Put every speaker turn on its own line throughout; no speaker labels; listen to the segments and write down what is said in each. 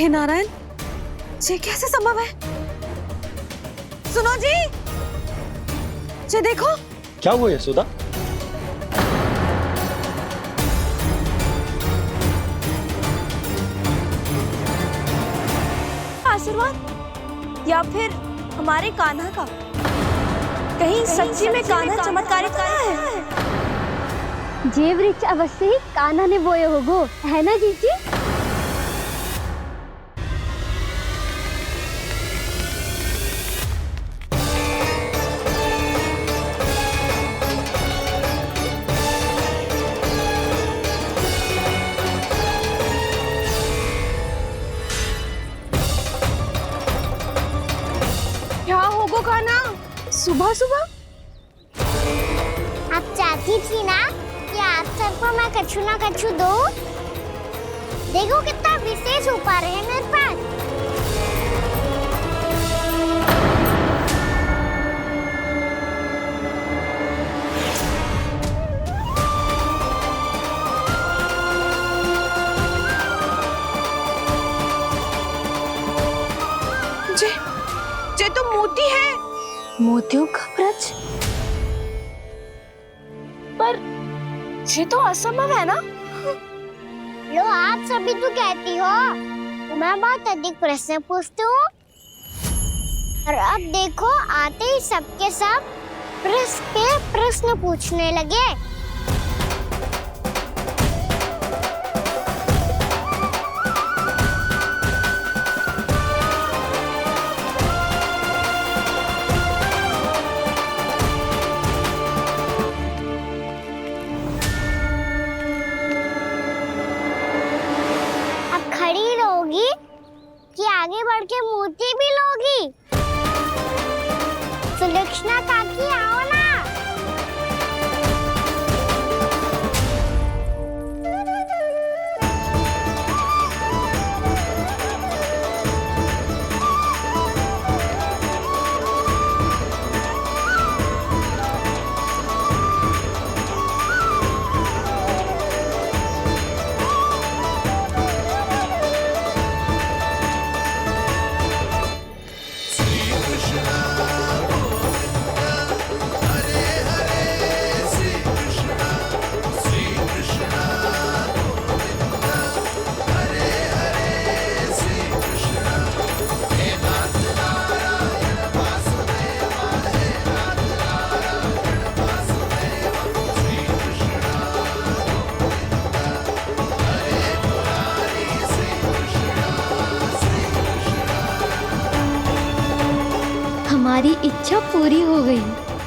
हे नारायण, ये कैसे संभव है? सुनो जी, ये देखो।
क्या हुआ यशोदा?
आशीर्वाद या फिर हमारे कान्हा का? कहीं सच्ची में कान्हा चमत्कारित तो है?
जे वृक्ष अवश्य ही कान्हा ने बोए होगो, है ना जीजी?
क्या होगो कान्हा सुबह सुबह?
आप चाहती थी ना कि आज सबको मैं कछु ना कछु दूं? देखो कितना विशेष उपहार है मेरे पास।
ये तो मोती है। मोतियों का ब्रज? पर ये तो असंभव है ना?
लो आप सभी तो कहती हो, मैं बहुत अधिक प्रश्न पूछती हूँ, और अब देखो आते ही सबके सब प्रश्न पे प्रश्न पूछने लगे। खड़ी रहोगी कि आगे बढ़ के मूर्ति भी लोगी? सुलक्षणा काकी आओ ना।
हमारी इच्छा पूरी हो गई,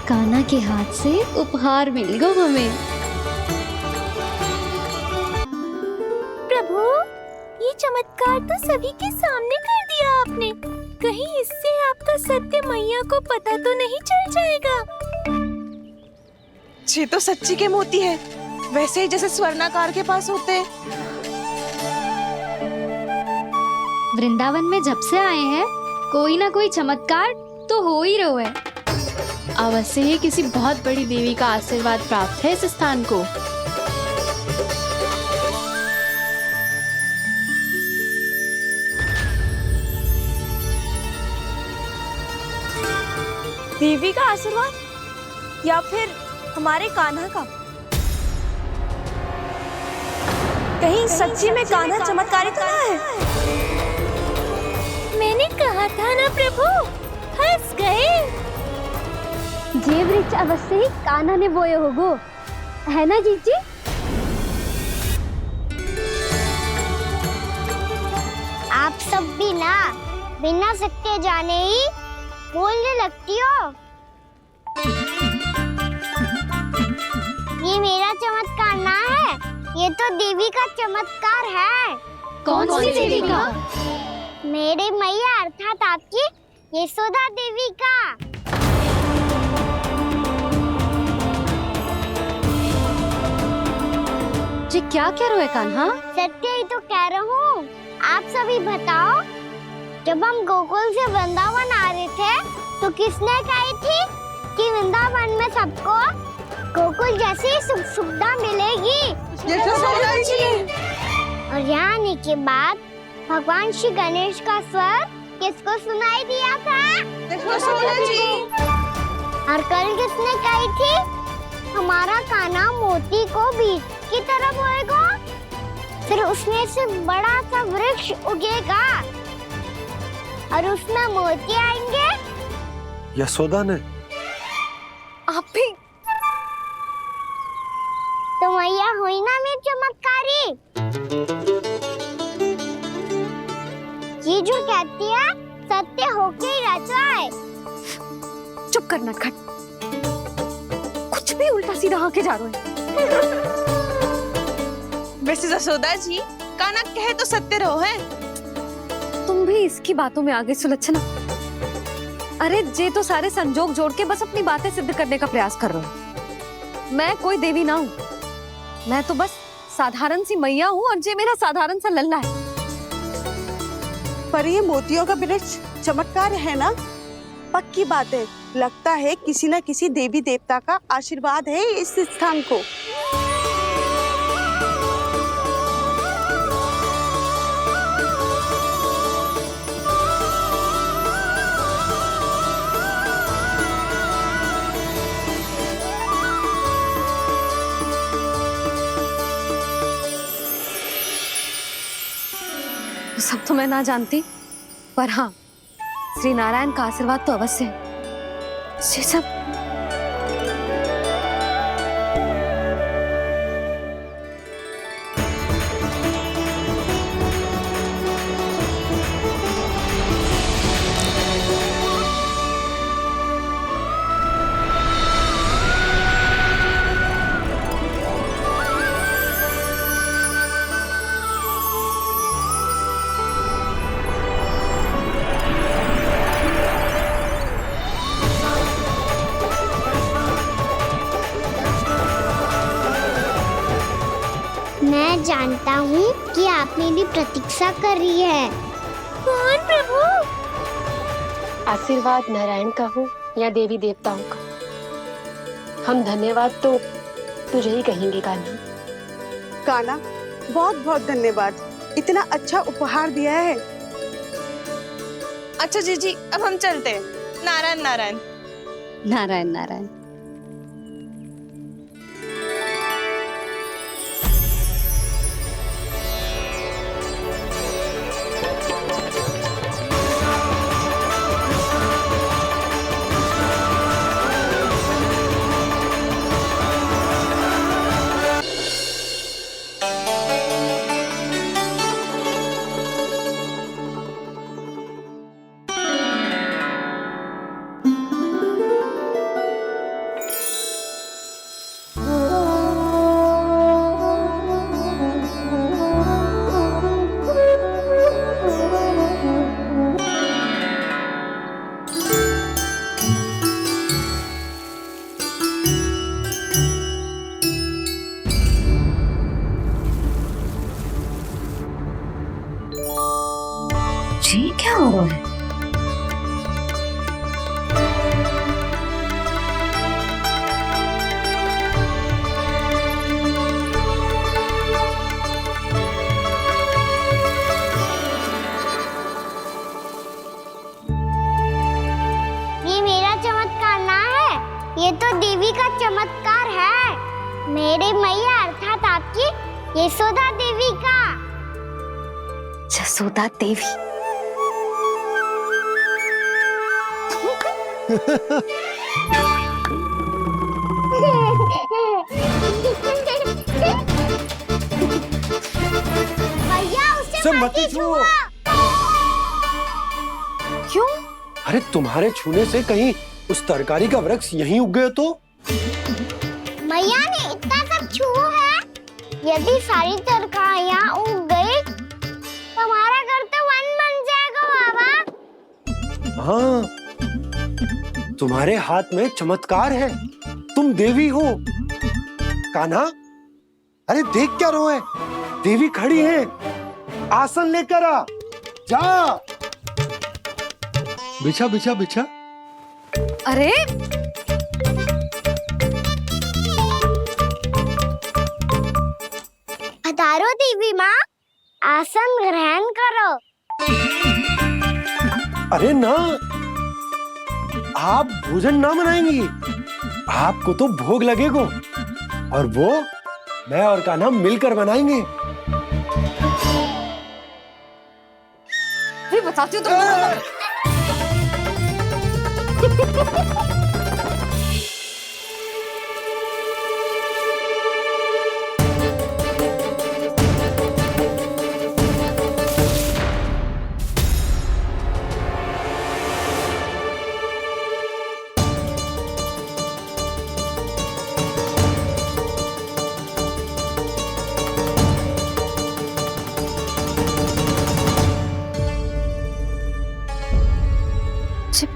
कान्हा के हाथ से उपहार मिल गया हमें।
प्रभु, ये चमत्कार तो सभी के सामने कर दिया आपने। कहीं इससे आपका सत्य मैया को पता तो नहीं चल जाएगा?
ये तो सच्ची के मोती है, वैसे ही जैसे स्वर्णाकार के पास होते हैं।
वृंदावन में जब से आए हैं, कोई ना कोई चमत्कार तो हो ही रहा है।
अवश्य ही किसी बहुत बड़ी देवी का आशीर्वाद प्राप्त है इस स्थान को।
देवी का आशीर्वाद या फिर हमारे कान्हा का? कहीं सच्ची में कान्हा चमत्कारित तो है?
मैंने कहा था ना प्रभु, हंस गए।
जे वृक्ष अवश्य ही कान्हा ने बोए होगो, है ना जीजी?
आप सब भी ना बिना सत्य जाने ही बोलने लगती हो। ये मेरा चमत्कार ना है, ये तो देवी का चमत्कार है।
कौन सी देवी का?
मेरे मैया अर्थात आपकी यशोदा देवी का।
जी क्या कह रहे हो कान्हा?
सत्य ही तो कह रहा हूँ। आप सभी बताओ, जब हम गोकुल से वृंदावन आ रहे थे तो किसने कही थी कि वृंदावन में सबको गोकुल जैसी सुख सुविधा मिलेगी?
यशोदा जी।
और यहाँ आने के बाद भगवान श्री गणेश का स्वर किसको सुनाई दिया था?
यशोदा जी।
और कल किसने कही थी हमारा कान्हा मोती को बीज की तरफ होएगा, फिर उसमें से बड़ा सा वृक्ष उगेगा और उसमें मोती आएंगे?
यशोदा ने।
आप भी
तो मैया हुई ना मेरी चमत्कारी। ये जो कहती है सत्य होके ही रहता है।
चुप करना खट, कुछ भी उल्टा सीधा होके जा रहे हैं।
वैसे यशोदा जी, कान्हा कहे तो सत्य रहो है।
तुम भी इसकी बातों में आगे सुलझना। अरे जे तो सारे संजोग जोड़ के बस अपनी बातें सिद्ध करने का प्रयास कर रहे हो। मैं कोई देवी ना हूँ, मैं तो बस साधारण सी मैया हूँ और जे मेरा साधारण सा लल्ला है।
पर ये मोतियों का वृक्ष चमत्कार है ना? पक्की बात है, लगता है किसी न किसी देवी देवता का आशीर्वाद है इस स्थान को।
सब तो मैं ना जानती, पर हाँ, श्री नारायण का आशीर्वाद तो अवश्य है। ये सब
मैं जानता हूँ कि आप मेरी प्रतीक्षा कर रही है। कौन प्रभु?
आशीर्वाद नारायण का हो या देवी देवताओं का, हम धन्यवाद तो तुझे ही कहेंगे कान्हा।
कान्हा, बहुत बहुत धन्यवाद, इतना अच्छा उपहार दिया है।
अच्छा जीजी, अब हम चलते हैं। नारायण नारायण।
नारायण नारायण।
जी क्या हो रहा है?
ये मेरा चमत्कार ना है, ये तो देवी का चमत्कार है। मेरे मैया अर्थात आपकी यशोदा देवी का।
यशोदा देवी।
भैया उसे
सब
मत
मत छुओ।
क्यों?
अरे तुम्हारे छूने से कहीं उस तरकारी का वृक्ष यहीं उग गए तो?
मैया ने इतना सब छुआ है, यदि सारी तरकारियां उग गई तो हमारा घर तो वन बन जाएगा बाबा।
हाँ, तुम्हारे हाथ में चमत्कार है, तुम देवी हो। कान्हा, अरे देख क्या रो है, देवी खड़ी है, आसन लेकर आ, जा। बिछा बिछा बिछा।
अरे
पधारो देवी माँ, आसन ग्रहण करो।
अरे ना, आप भोजन ना मनाएंगी, आपको तो भोग लगेगा और वो मैं और कान्हा मिलकर बनाएंगे।
भी बताती हूँ तुमको।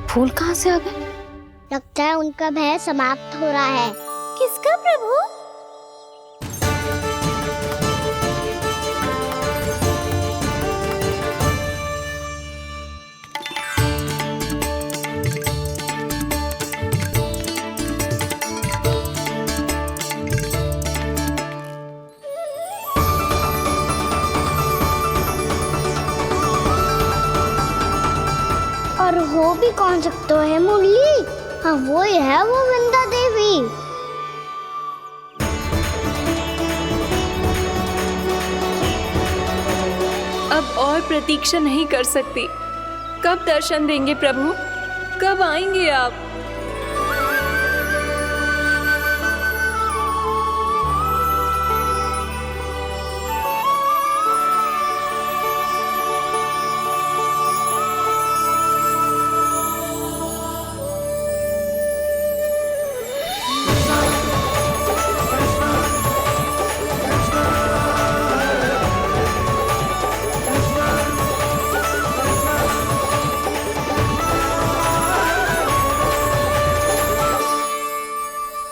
फूल कहाँ से आ गए?
लगता है उनका भय समाप्त हो रहा है।
किसका प्रभु?
और हो भी कौन सकता है मुरली? हाँ वो ही है, वो वृंदा देवी।
अब और प्रतीक्षा नहीं कर सकती। कब दर्शन देंगे प्रभु? कब आएंगे आप?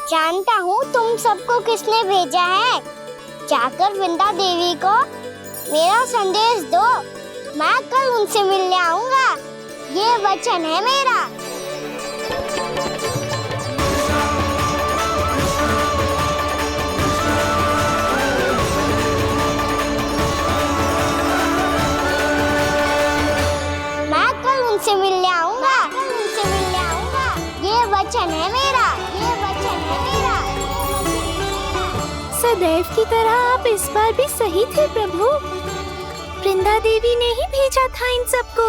जानता हूँ तुम सबको किसने भेजा है। जाकर वृंदा देवी को मेरा संदेश दो, मैं कल उनसे मिलने आऊंगा। ये वचन है मेरा। मैं कल उनसे मिलने आऊंगा। ये वचन है मेरा।
सदैव की तरह आप इस बार भी सही थे प्रभु। वृंदा देवी ने ही भेजा था इन सबको।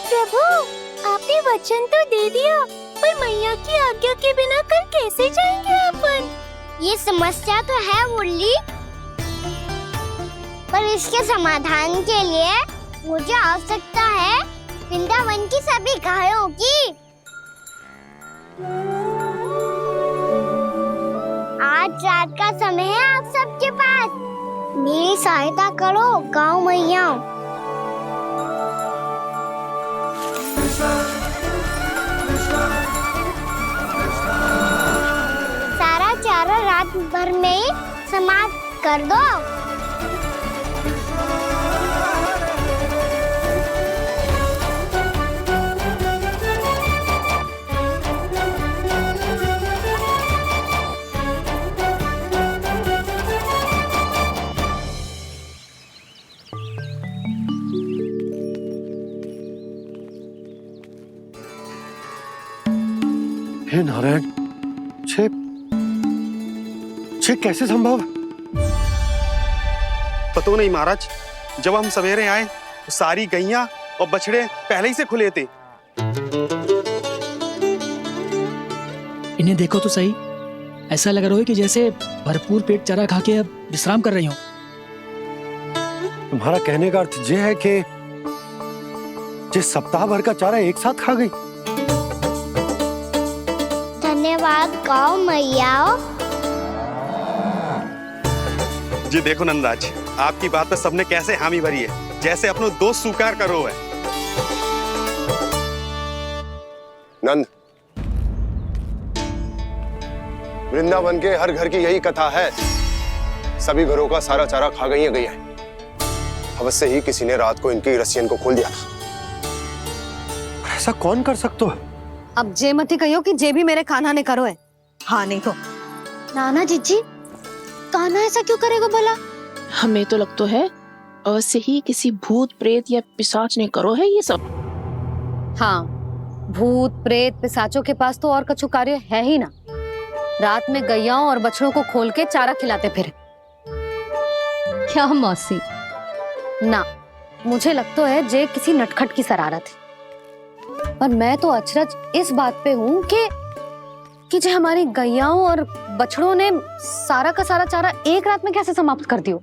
प्रभु, आपने वचन तो दे दिया, पर मैया की आज्ञा के बिना कल कैसे जाएंगे अपन?
ये समस्या तो है मुरली, पर इसके समाधान के लिए मुझे आवश्यकता है वृंदावन की सभी गायों की। आज रात का समय है आप सबके पास। मेरी सहायता करो गाँव मैया। सारा चारा रात भर में ही समाप्त कर दो।
हे नारायण, छे कैसे संभव?
पता नहीं महाराज, जब हम सवेरे आए तो सारी गैया और बछड़े पहले ही से खुले थे।
इन्हें देखो तो सही, ऐसा लग रहा है कि जैसे भरपूर पेट चारा खा के अब विश्राम कर रही हो।
तुम्हारा कहने का अर्थ यह है कि जिस सप्ताह भर का चारा एक साथ खा गई।
धन्यवाद गाँव मैया।
जी देखो नंदराज, आपकी बात पर सबने कैसे हामी भरी है, जैसे अपनो दोस्त स्वीकार करो है।
नंद, वृंदावन के हर घर की यही कथा है। सभी घरों का सारा चारा खा गई है। अवश्य ही किसी ने रात को इनकी रस्सियन को खोल दिया था।
ऐसा कौन कर सकता है?
अब जे मती कहियो कि जे भी मेरे कान्हा ने करो है।
हाँ नहीं तो
नाना जीजी, कान्हा ऐसा क्यों करेगा भला?
हमें तो लगता है अवश्य ही किसी भूत प्रेत या पिशाच ने करो है ये सब।
हाँ, भूत प्रेत पिशाचों के पास तो और कछु कार्य है ही ना। रात में गैयाओं और बछड़ों को खोल के चारा खिलाते फिर।
क्या मौसी?
ना, मुझे लगता है जे किसी नटखट की शरारत है। पर मैं तो अचरज इस बात पे हूँ कि जे हमारी गैयाओं और बछड़ों ने सारा का सारा चारा एक रात में कैसे समाप्त कर दियो।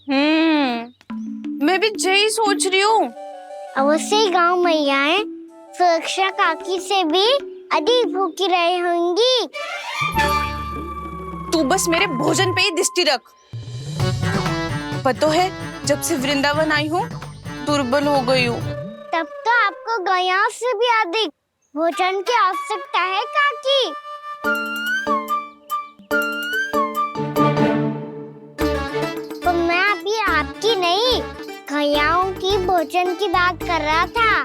मैं भी यही सोच रही हूँ।
अवश्य ही गांव मैयाएं सुरक्षा काकी से भी अधिक भूखी रही होंगी।
तू बस मेरे भोजन पे ही दृष्टि रख। पता है, जब से वृंदावन आई हूँ दुर्बल हो गई हूँ।
तब तो आपको गैयाओं से भी अधिक भोजन की आवश्यकता है काकी। तो मैं अभी आपकी नहीं, गैयाओं की भोजन की बात कर रहा था।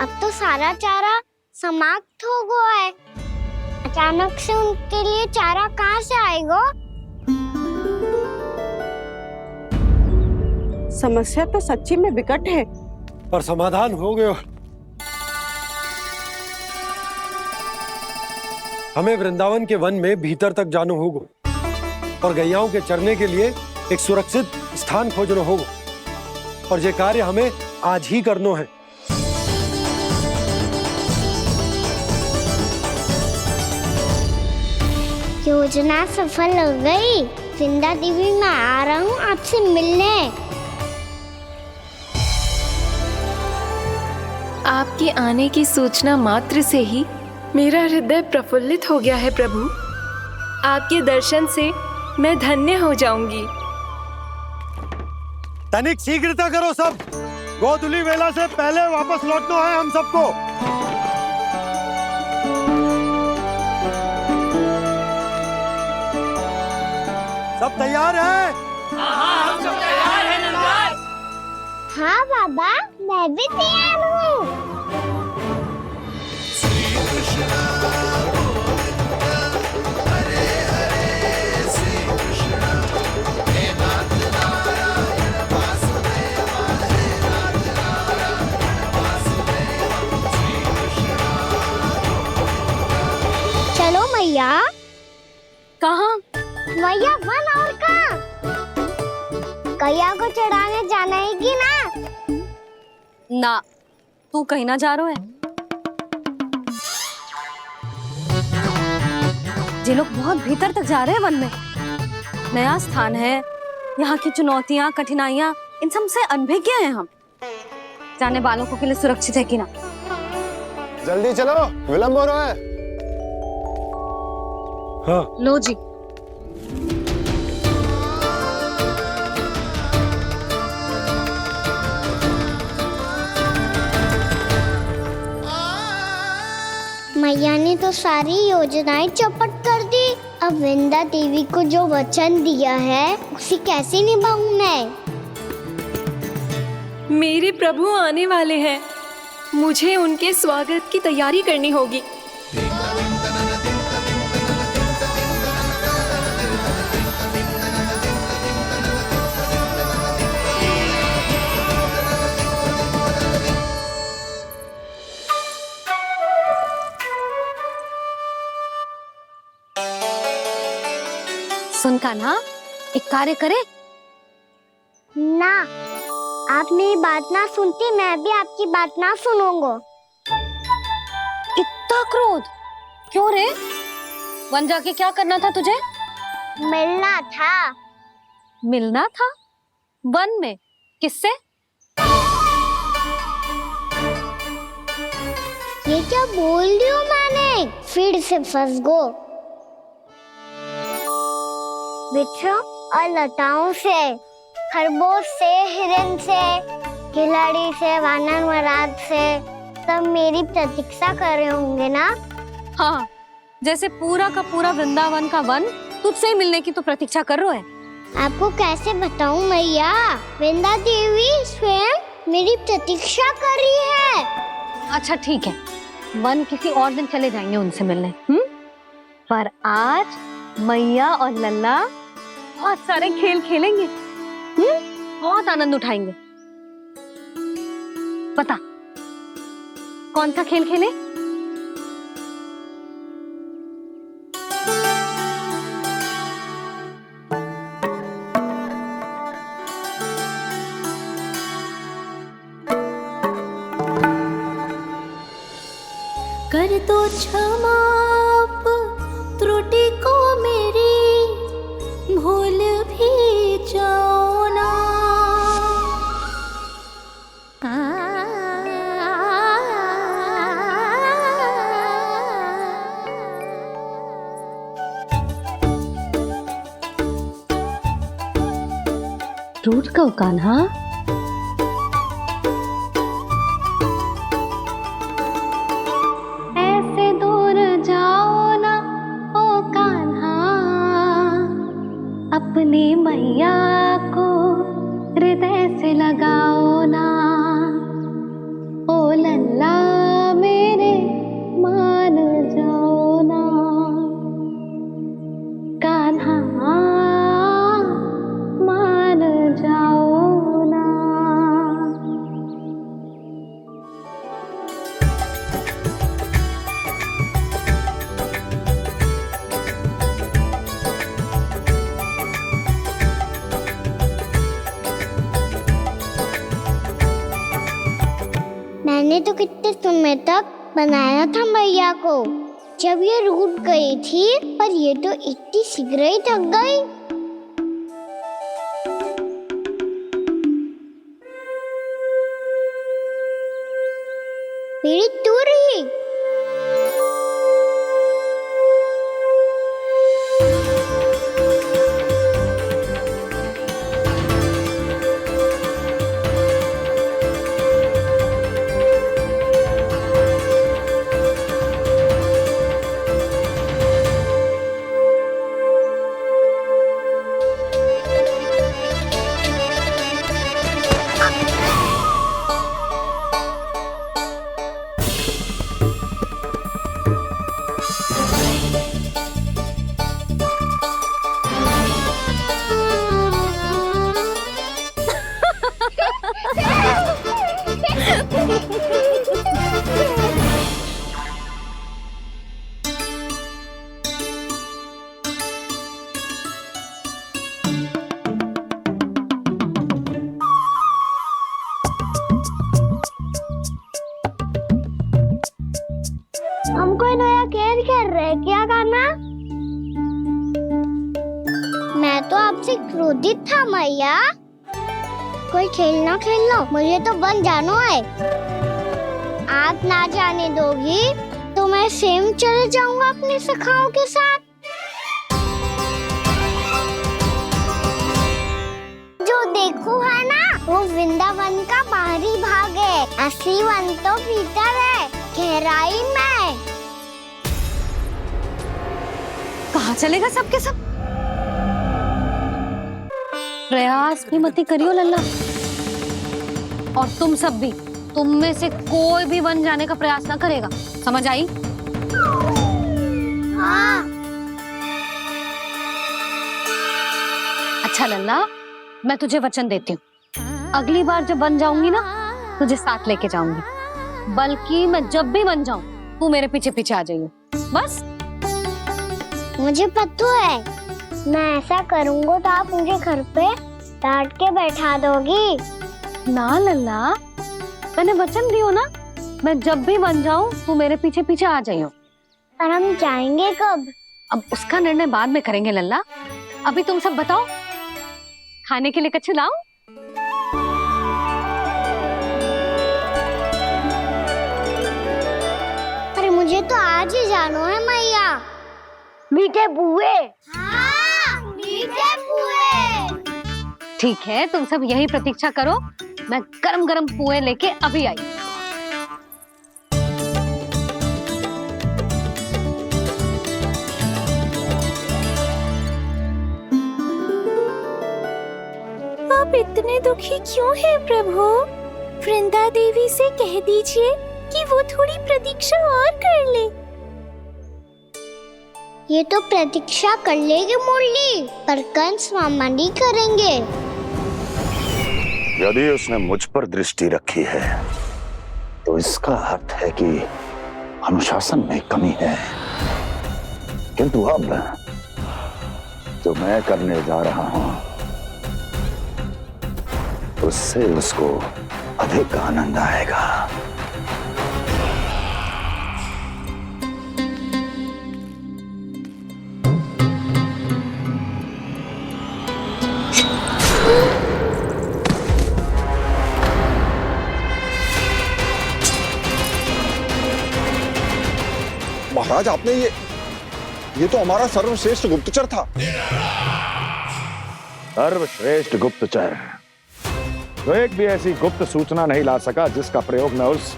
अब तो सारा चारा समाप्त हो गया है। अचानक से उनके लिए चारा कहाँ से आएगा?
समस्या तो सच्ची में विकट है,
पर समाधान हो गयो। हमें वृंदावन के वन में भीतर तक जाना होगा और गैयाओं के चरने के लिए एक सुरक्षित स्थान खोजना होगा, और ये कार्य हमें आज ही करना है।
योजना सफल हो गई। वृंदा देवी, मैं आ रहा हूँ आपसे मिलने।
आपके आने की सूचना मात्र से ही मेरा हृदय प्रफुल्लित हो गया है प्रभु। आपके दर्शन से मैं धन्य हो जाऊंगी।
तनिक शीघ्रता करो सब, गोधुली वेला से पहले वापस लौटना है हम सबको। सब तैयार है?
हाँ, हम सब तैयार हैं नंदलाल।
हाँ बाबा, मैं भी तैयार हूँ। चलो मैया।
कहाँ?
मैया, वन और कहाँ? गैया को चढ़ाने जाना है कि ना?
ना, तू कहीं ना जा रहा है। ये लोग बहुत भीतर तक जा रहे हैं वन में। नया स्थान है, यहाँ की चुनौतियाँ, कठिनाइयाँ, इन सब से अनभिज्ञ हैं हम। जाने वालों के लिए सुरक्षित है कि ना?
जल्दी चलो, विलंब हो रहा है।
हाँ।
लो जी।
मैया ने तो सारी योजनाएं चौपट कर दी। अब वृंदा देवी को जो वचन दिया है उसे कैसे निभाऊं मैं?
मेरे प्रभु आने वाले हैं, मुझे उनके स्वागत की तैयारी करनी होगी।
सुन कान्हा, एक कार्य करे
ना, आप मेरी बात ना सुनती, मैं भी आपकी बात ना सुनूंगा।
इतना क्रोध क्यों रे? वन जाके क्या करना था तुझे?
मिलना था।
मिलना था? वन में? किससे?
ये क्या बोल रही हूँ मैंने? फिर से फंस गो। बिच्छू और लताओं से, खरगोश से, हिरन से, खिलाड़ी से, वानर महाराज से, सब मेरी प्रतीक्षा कर रहे होंगे ना?
हाँ, जैसे पूरा का पूरा वृंदावन का वन तुझसे ही मिलने की तो प्रतीक्षा कर रहा है।
आपको कैसे बताऊं मैया? वृंदा देवी स्वयं मेरी प्रतीक्षा कर रही है।
अच्छा ठीक है, वन किसी और दिन चले जाएंगे उनसे मिलने। पर आज मैया और लल्ला बहुत सारे खेल खेलेंगे, बहुत आनंद उठाएंगे। पता कौन सा खेल खेले?
कर दो क्षमा त्रुटि को मेरी, भूल भी जाओ ना।
रूठ कहो कान्हा।
ऐसे दूर जाओ ना ओ कान्हा, अपनी मैया को हृदय से लगाओ ना। ओ लल्ला मेरे मान जाओ ना, कान्हा मान जाओ ना।
मैंने तो कितने समय तक बनाया था मैया को, जब ये रूठ गई थी, पर ये तो इतनी शीघ्र ही थक गई। मेरी तू रही। हम कोई नया खेल खेल रहे क्या करना? मैं तो आपसे क्रोधित था मैया। कोई खेलना खेल लो, मुझे तो बन जाना है। आप ना जाने दोगी तो मैं स्वयं चले जाऊंगा अपने सखाओं के साथ। जो देखो है ना, वो वृंदावन का बाहरी भाग है, असली वन तो भीतर है, गहराई में।
कहाँ चलेगा सबके सब? प्रयास भी मत करियो लल्ला, और तुम सब भी, तुम में से कोई भी वन जाने का प्रयास ना करेगा, समझ आई?
हाँ।
अच्छा लल्ला, मैं तुझे वचन देती हूँ, अगली बार जब बन जाऊंगी ना, तुझे साथ लेके जाऊंगी। बल्कि मैं जब भी बन जाऊं, तू मेरे पीछे पीछे आ जाइए, बस।
मुझे पता है, मैं ऐसा करूंगा तो आप मुझे घर पे डांट के बैठा दोगी।
ना लल्ला, मैंने वचन दियो ना, मैं जब भी बन जाऊं, तू मेरे पीछे पीछे आ जाइयो।
पर हम जाएंगे कब?
अब उसका निर्णय बाद में करेंगे लल्ला। अभी तुम सब बताओ, खाने के लिए कुछ लाऊं?
अरे मुझे तो आज ही जाना है मैया। मीठे बुए। हाँ, मीठे बुए।
ठीक है, तुम सब यही प्रतीक्षा करो, मैं गरम गरम पुए लेके अभी आई।
आप इतने दुखी क्यों हैं प्रभु? वृंदा देवी से कह दीजिए कि वो थोड़ी प्रतीक्षा और कर ले।
ये तो प्रतीक्षा कर लेगी मुरली, पर कंस मामा नहीं करेंगे।
यदि उसने मुझ पर दृष्टि रखी है तो इसका अर्थ है कि अनुशासन में कमी है। किंतु अब जो मैं करने जा रहा हूं उससे उसको अधिक आनंद आएगा।
महाराज, आपने ये तो हमारा सर्वश्रेष्ठ गुप्तचर था।
सर्वश्रेष्ठ गुप्तचर तो एक भी ऐसी गुप्त सूचना नहीं ला सका जिसका प्रयोग मैं उस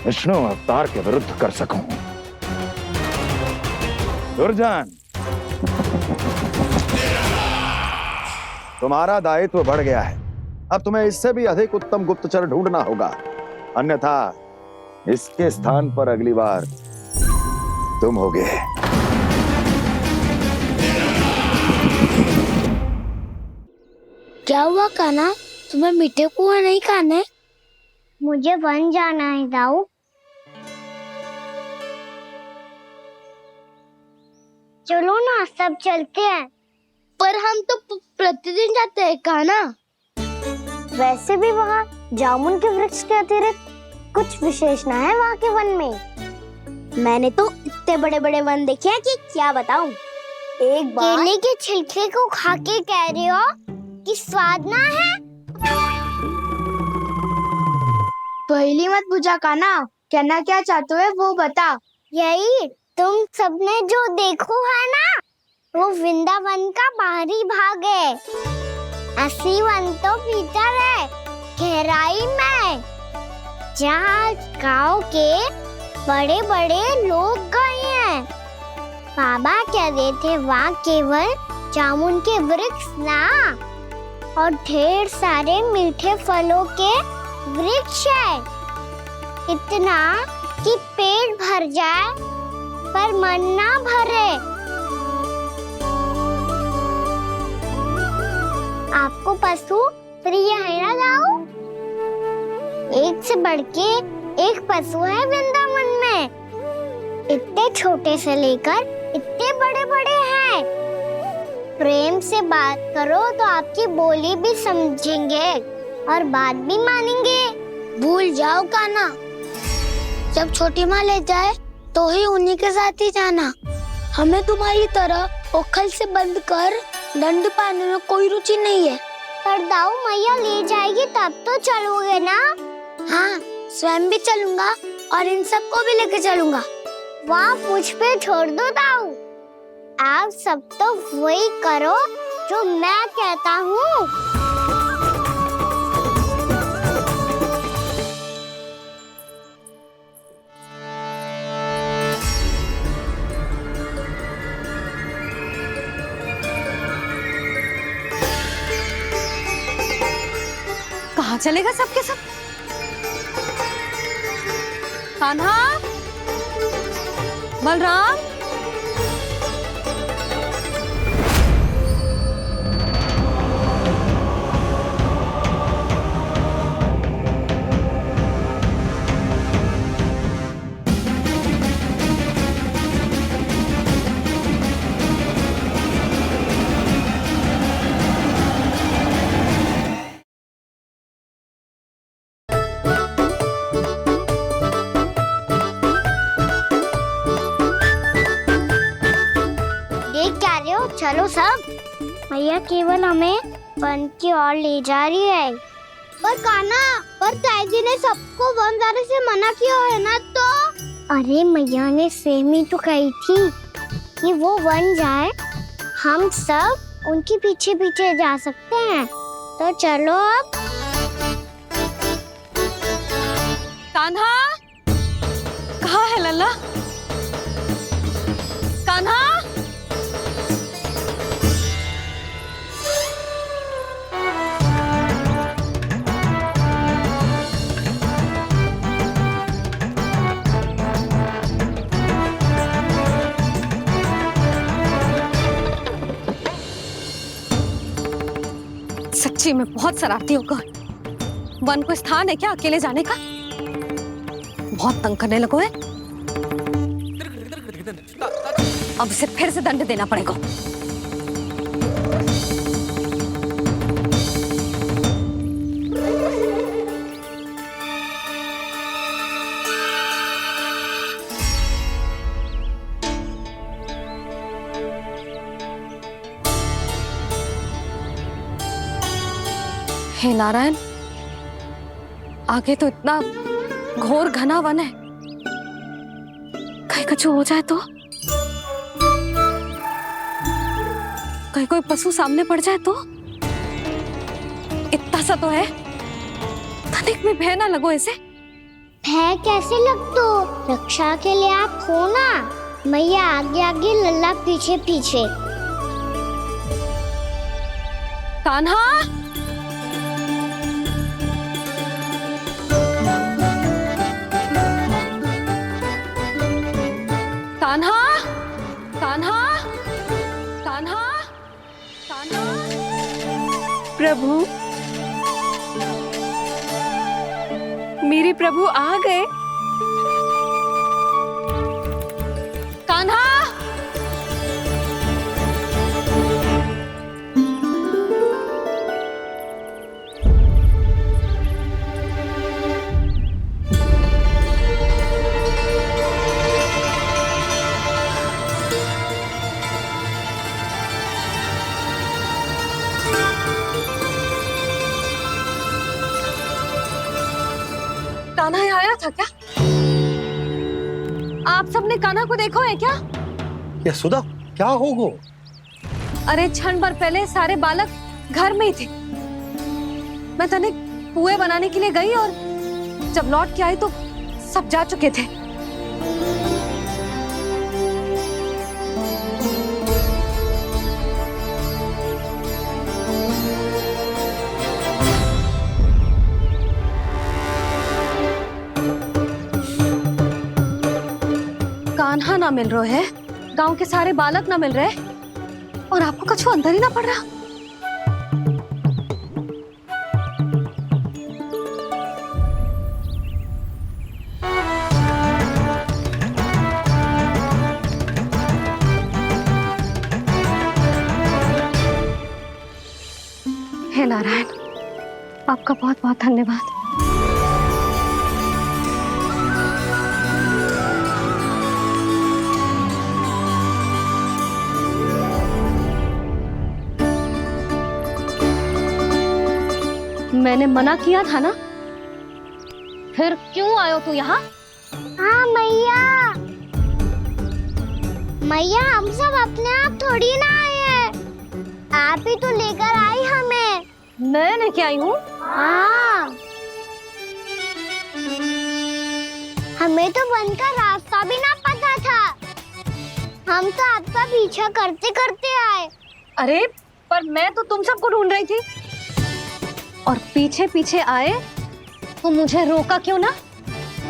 विष्णु अवतार के विरुद्ध कर सकूं। दुर्जन, तुम्हारा दायित्व बढ़ गया है। अब तुम्हें इससे भी अधिक उत्तम गुप्तचर ढूंढना होगा, अन्यथा इसके स्थान पर अगली बार तुम होगे।
क्या हुआ कान्हा, तुम्हें मीठे कुआं नहीं खाने? मुझे वन जाना है दाऊ। चलो ना, सब चलते हैं। पर हम तो प्रतिदिन जाते हैं कान्हा। वैसे भी वहाँ जामुन के वृक्ष के अतिरिक्त कुछ विशेष ना है वहाँ के वन में। मैंने तो इतने बड़े बड़े वन देखे हैं कि क्या बताऊं। एक बार केले के छिलके को खा के कह रहे हो कि स्वाद ना है? पहली मत पूछा कान्हा, कहना क्या चाहते हो वो बता। यही तुम सबने जो देखो है ना, वो वृंदावन का बाहरी भाग है। असली वन तो भीतर है, गहराई में, जहाँ गाँव के बड़े बड़े लोग गए हैं। बाबा कह रहे थे वहाँ केवल जामुन के वृक्ष ना, और ढेर सारे मीठे फलों के वृक्ष है। इतना कि पेट भर जाए पर मन ना भरे। आपको पशु प्रिय है ना दाऊ? एक से बढ़ के एक पशु है वृंदावन में। इतने छोटे से लेकर इतने बड़े बड़े हैं। प्रेम से बात करो तो आपकी बोली भी समझेंगे और बात भी मानेंगे। भूल जाओ कान्हा, जब छोटी माँ ले जाए तो ही उन्हीं के साथ ही जाना। हमें तुम्हारी तरह ओखल से बंद कर दंड पाने में कोई रुचि नहीं है। पर दाऊ मैया ले जाएगी तब तो चलोगे ना? हाँ, स्वयं भी चलूंगा और इन सबको भी लेके चलूंगा। वाह, मुझ पे छोड़ दो दाऊ। आप सब तो वही करो जो मैं कहता हूँ।
कहाँ चलेगा सबके सब? कान्हा, बलराम,
चलो सब। मैया केवल हमें वन की ओर ले जा रही है। पर कान्हा, पर ताईजी ने सबको वन जाने से मना किया है ना तो? अरे मैया ने सेमी तो कही थी कि वो वन जाए, हम सब उनके पीछे पीछे जा सकते हैं। तो चलो अब।
कान्हा, कहाँ है लल्ला? कान्हा, सच्ची में बहुत शरारती होगा। वन को स्थान है क्या अकेले जाने का? बहुत तंग करने लगो है। अब इसे फिर से दंड देना पड़ेगा। हे नारायण, आगे तो इतना घोर घना वन है, कहीं कुछ हो जाए तो? कहीं कोई पशु सामने पड़ जाए तो? इतना सा तो है, तनिक में भय ना लगो इसे।
भय कैसे लग तो? रक्षा के लिए आप हो ना। मैया आगे आगे, लल्ला पीछे पीछे।
कान्हा, कान्हा, कान्हा, कान्हा, कान्हा।
प्रभु, मेरे प्रभु आ गए।
कान्हा, कान्हा यहाँ आया था क्या? आप सबने कान्हा को देखो है क्या?
यशोदा, क्या हो गो?
अरे क्षण भर पहले सारे बालक घर में ही थे। मैं तनिक पुए बनाने के लिए गई और जब लौट के आई तो सब जा चुके थे। कान्हा ना मिल रहे है, गांव के सारे बालक ना मिल रहे, और आपको कुछ अंदर ही ना पड़ रहा। हे नारायण, आपका बहुत बहुत धन्यवाद। मैंने मना किया था ना, फिर क्यों आयो तू यहाँ?
हाँ मैया, मैया हम सब अपने आप थोड़ी ना आए हैं, आप ही तो लेकर आई हमें।
मैं लेके आई हूँ?
हाँ, हमें तो वन का रास्ता भी ना पता था, हम तो आपका पीछा करते करते आए।
अरे पर मैं तो तुम सबको ढूंढ रही थी, और पीछे पीछे आए तो मुझे रोका क्यों ना?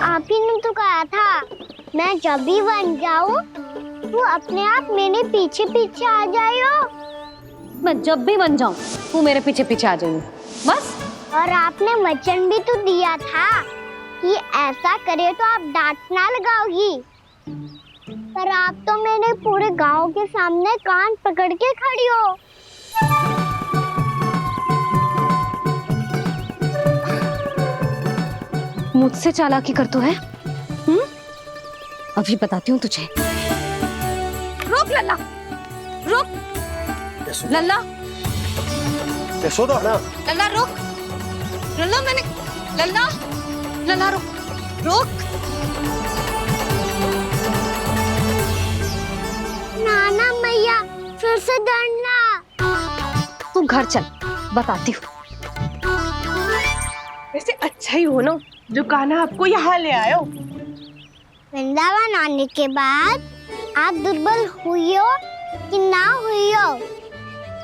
आप ही ने तो कहा था मैं जब भी बन जाऊं तू अपने आप मेरे पीछे पीछे आ जाइयो।
मैं जब भी बन जाऊं तू मेरे पीछे पीछे आ जाइयो, बस।
और आपने वचन भी तो दिया था कि ऐसा करे तो आप डांट ना लगाओगी, पर आप तो मेरे पूरे गांव के सामने कान पकड़ के खड़ी हो।
मुझसे चालाकी कर तो है? अभी बताती हूँ तुझे। रुक लल्ला, रुक लल्ला,
यशोदा ना।
लल्ला रुक, लल्ला मैंने, लल्ला, लल्ला रुक, रुक।
नाना मैया फिर से डरना।
तू घर चल, बताती हूँ।
वैसे अच्छा ही हो ना जो कान्हा आपको यहाँ ले आयो।
वृंदावन आने के बाद आप दुर्बल हुई हो कि ना हुई हो,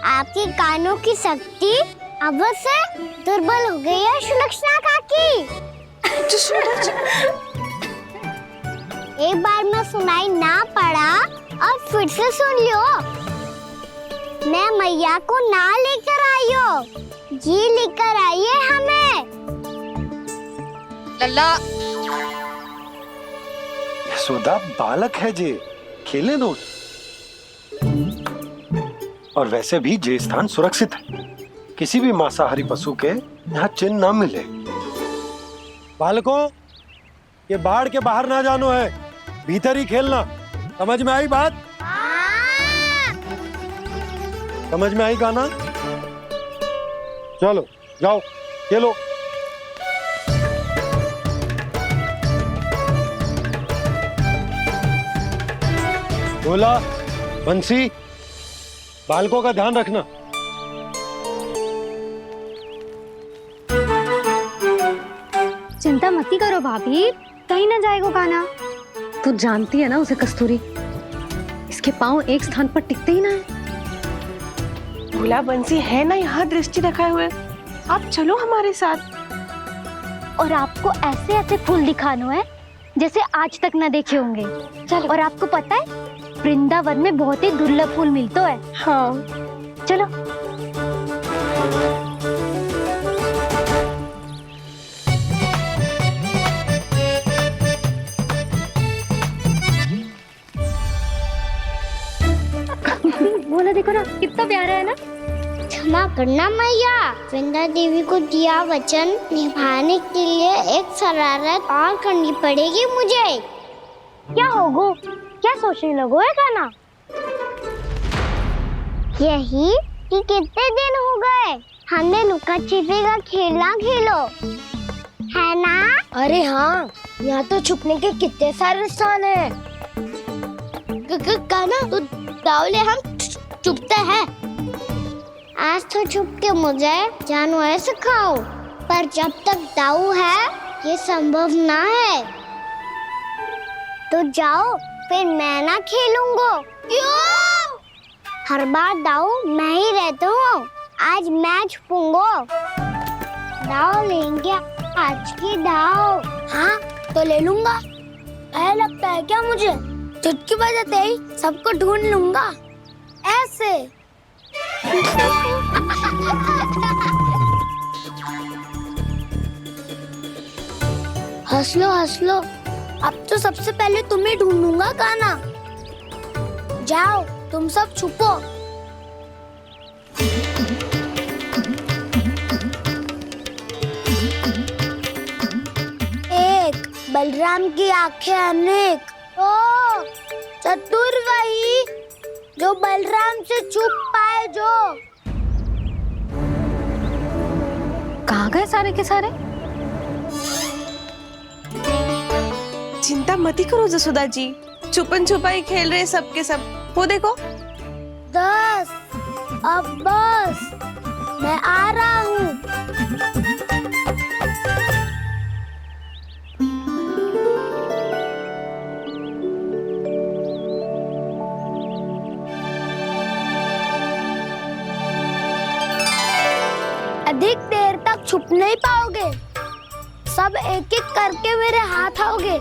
आपके कानों की शक्ति अब से दुर्बल हो गई है सुलक्षणा काकी। एक बार में सुनाई ना पड़ा और फिर से सुन लियो। मैं मैया को ना लेकर आई हो, ये लेकर आइए हमें।
लल्ला,
यशोदा बालक है जे, खेलने दो। और वैसे भी ये स्थान सुरक्षित है, किसी भी मांसाहारी पशु के यहाँ चिन्ह ना मिले। बालकों, ये बाढ़ के बाहर ना जानो है, भीतर ही खेलना। समझ में आई बात? समझ में आई गाना? चलो जाओ खेलो। बोला बंसी, बालकों का ध्यान रखना।
चिंता मत करो भाभी, कहीं ना जाएगा काना।
तू जानती है ना उसे कस्तूरी, इसके पांव एक स्थान पर टिकते ही ना है।
भोला बंसी है ना यहाँ दृष्टि रखाए हुए, आप चलो हमारे साथ।
और आपको ऐसे ऐसे फूल दिखानो है जैसे आज तक ना देखे होंगे। चलो। और आपको पता है वृंदावन में बहुत ही दुर्लभ फूल मिलते हैं।
हाँ
चलो। बोला देखो ना कितना प्यारा है ना।
क्षमा करना मैया, वृंदा देवी को दिया वचन निभाने के लिए एक शरारत और करनी पड़ेगी मुझे।
क्या होगो, क्या सोचने लगो है काना?
यही कि कितने दिन हो गए हमने लुका छिपी का खेलना खेलो, है ना?
अरे हाँ, यहाँ तो छुपने के कितने सारे स्थान है।
काना तो दावले हम छुपते हैं। आज तो छुप के मुझे जानवर सिखाओ, पर जब तक दाऊ है ये संभव ना है। तो जाओ, फिर मैं ना खेलूंगा। क्यों? हर बार दाऊ मैं ही रहता हूँ, आज मैं छुपूंगा। दाऊ लेंगे आज की दाऊ। हाँ तो ले लूंगा। ऐसा लगता है क्या मुझे? चुटकी बजाते ही सबको ढूंढ लूंगा ऐसे। हंस लो, अब तो सबसे पहले तुम्हें ढूंढूंगा काना। जाओ तुम सब छुपो। एक बलराम की आंखें अनेक। ओ चतुर वही जो बलराम से छुप पाए। जो
कहाँ गए सारे के सारे?
चिंता मत करो जसोदा जी, छुपन छुपाई खेल रहे सब के सब। वो देखो
10 अब बस, मैं आ रहा हूँ। अधिक देर तक छुप नहीं पाओगे, सब एक एक करके मेरे हाथ आओगे।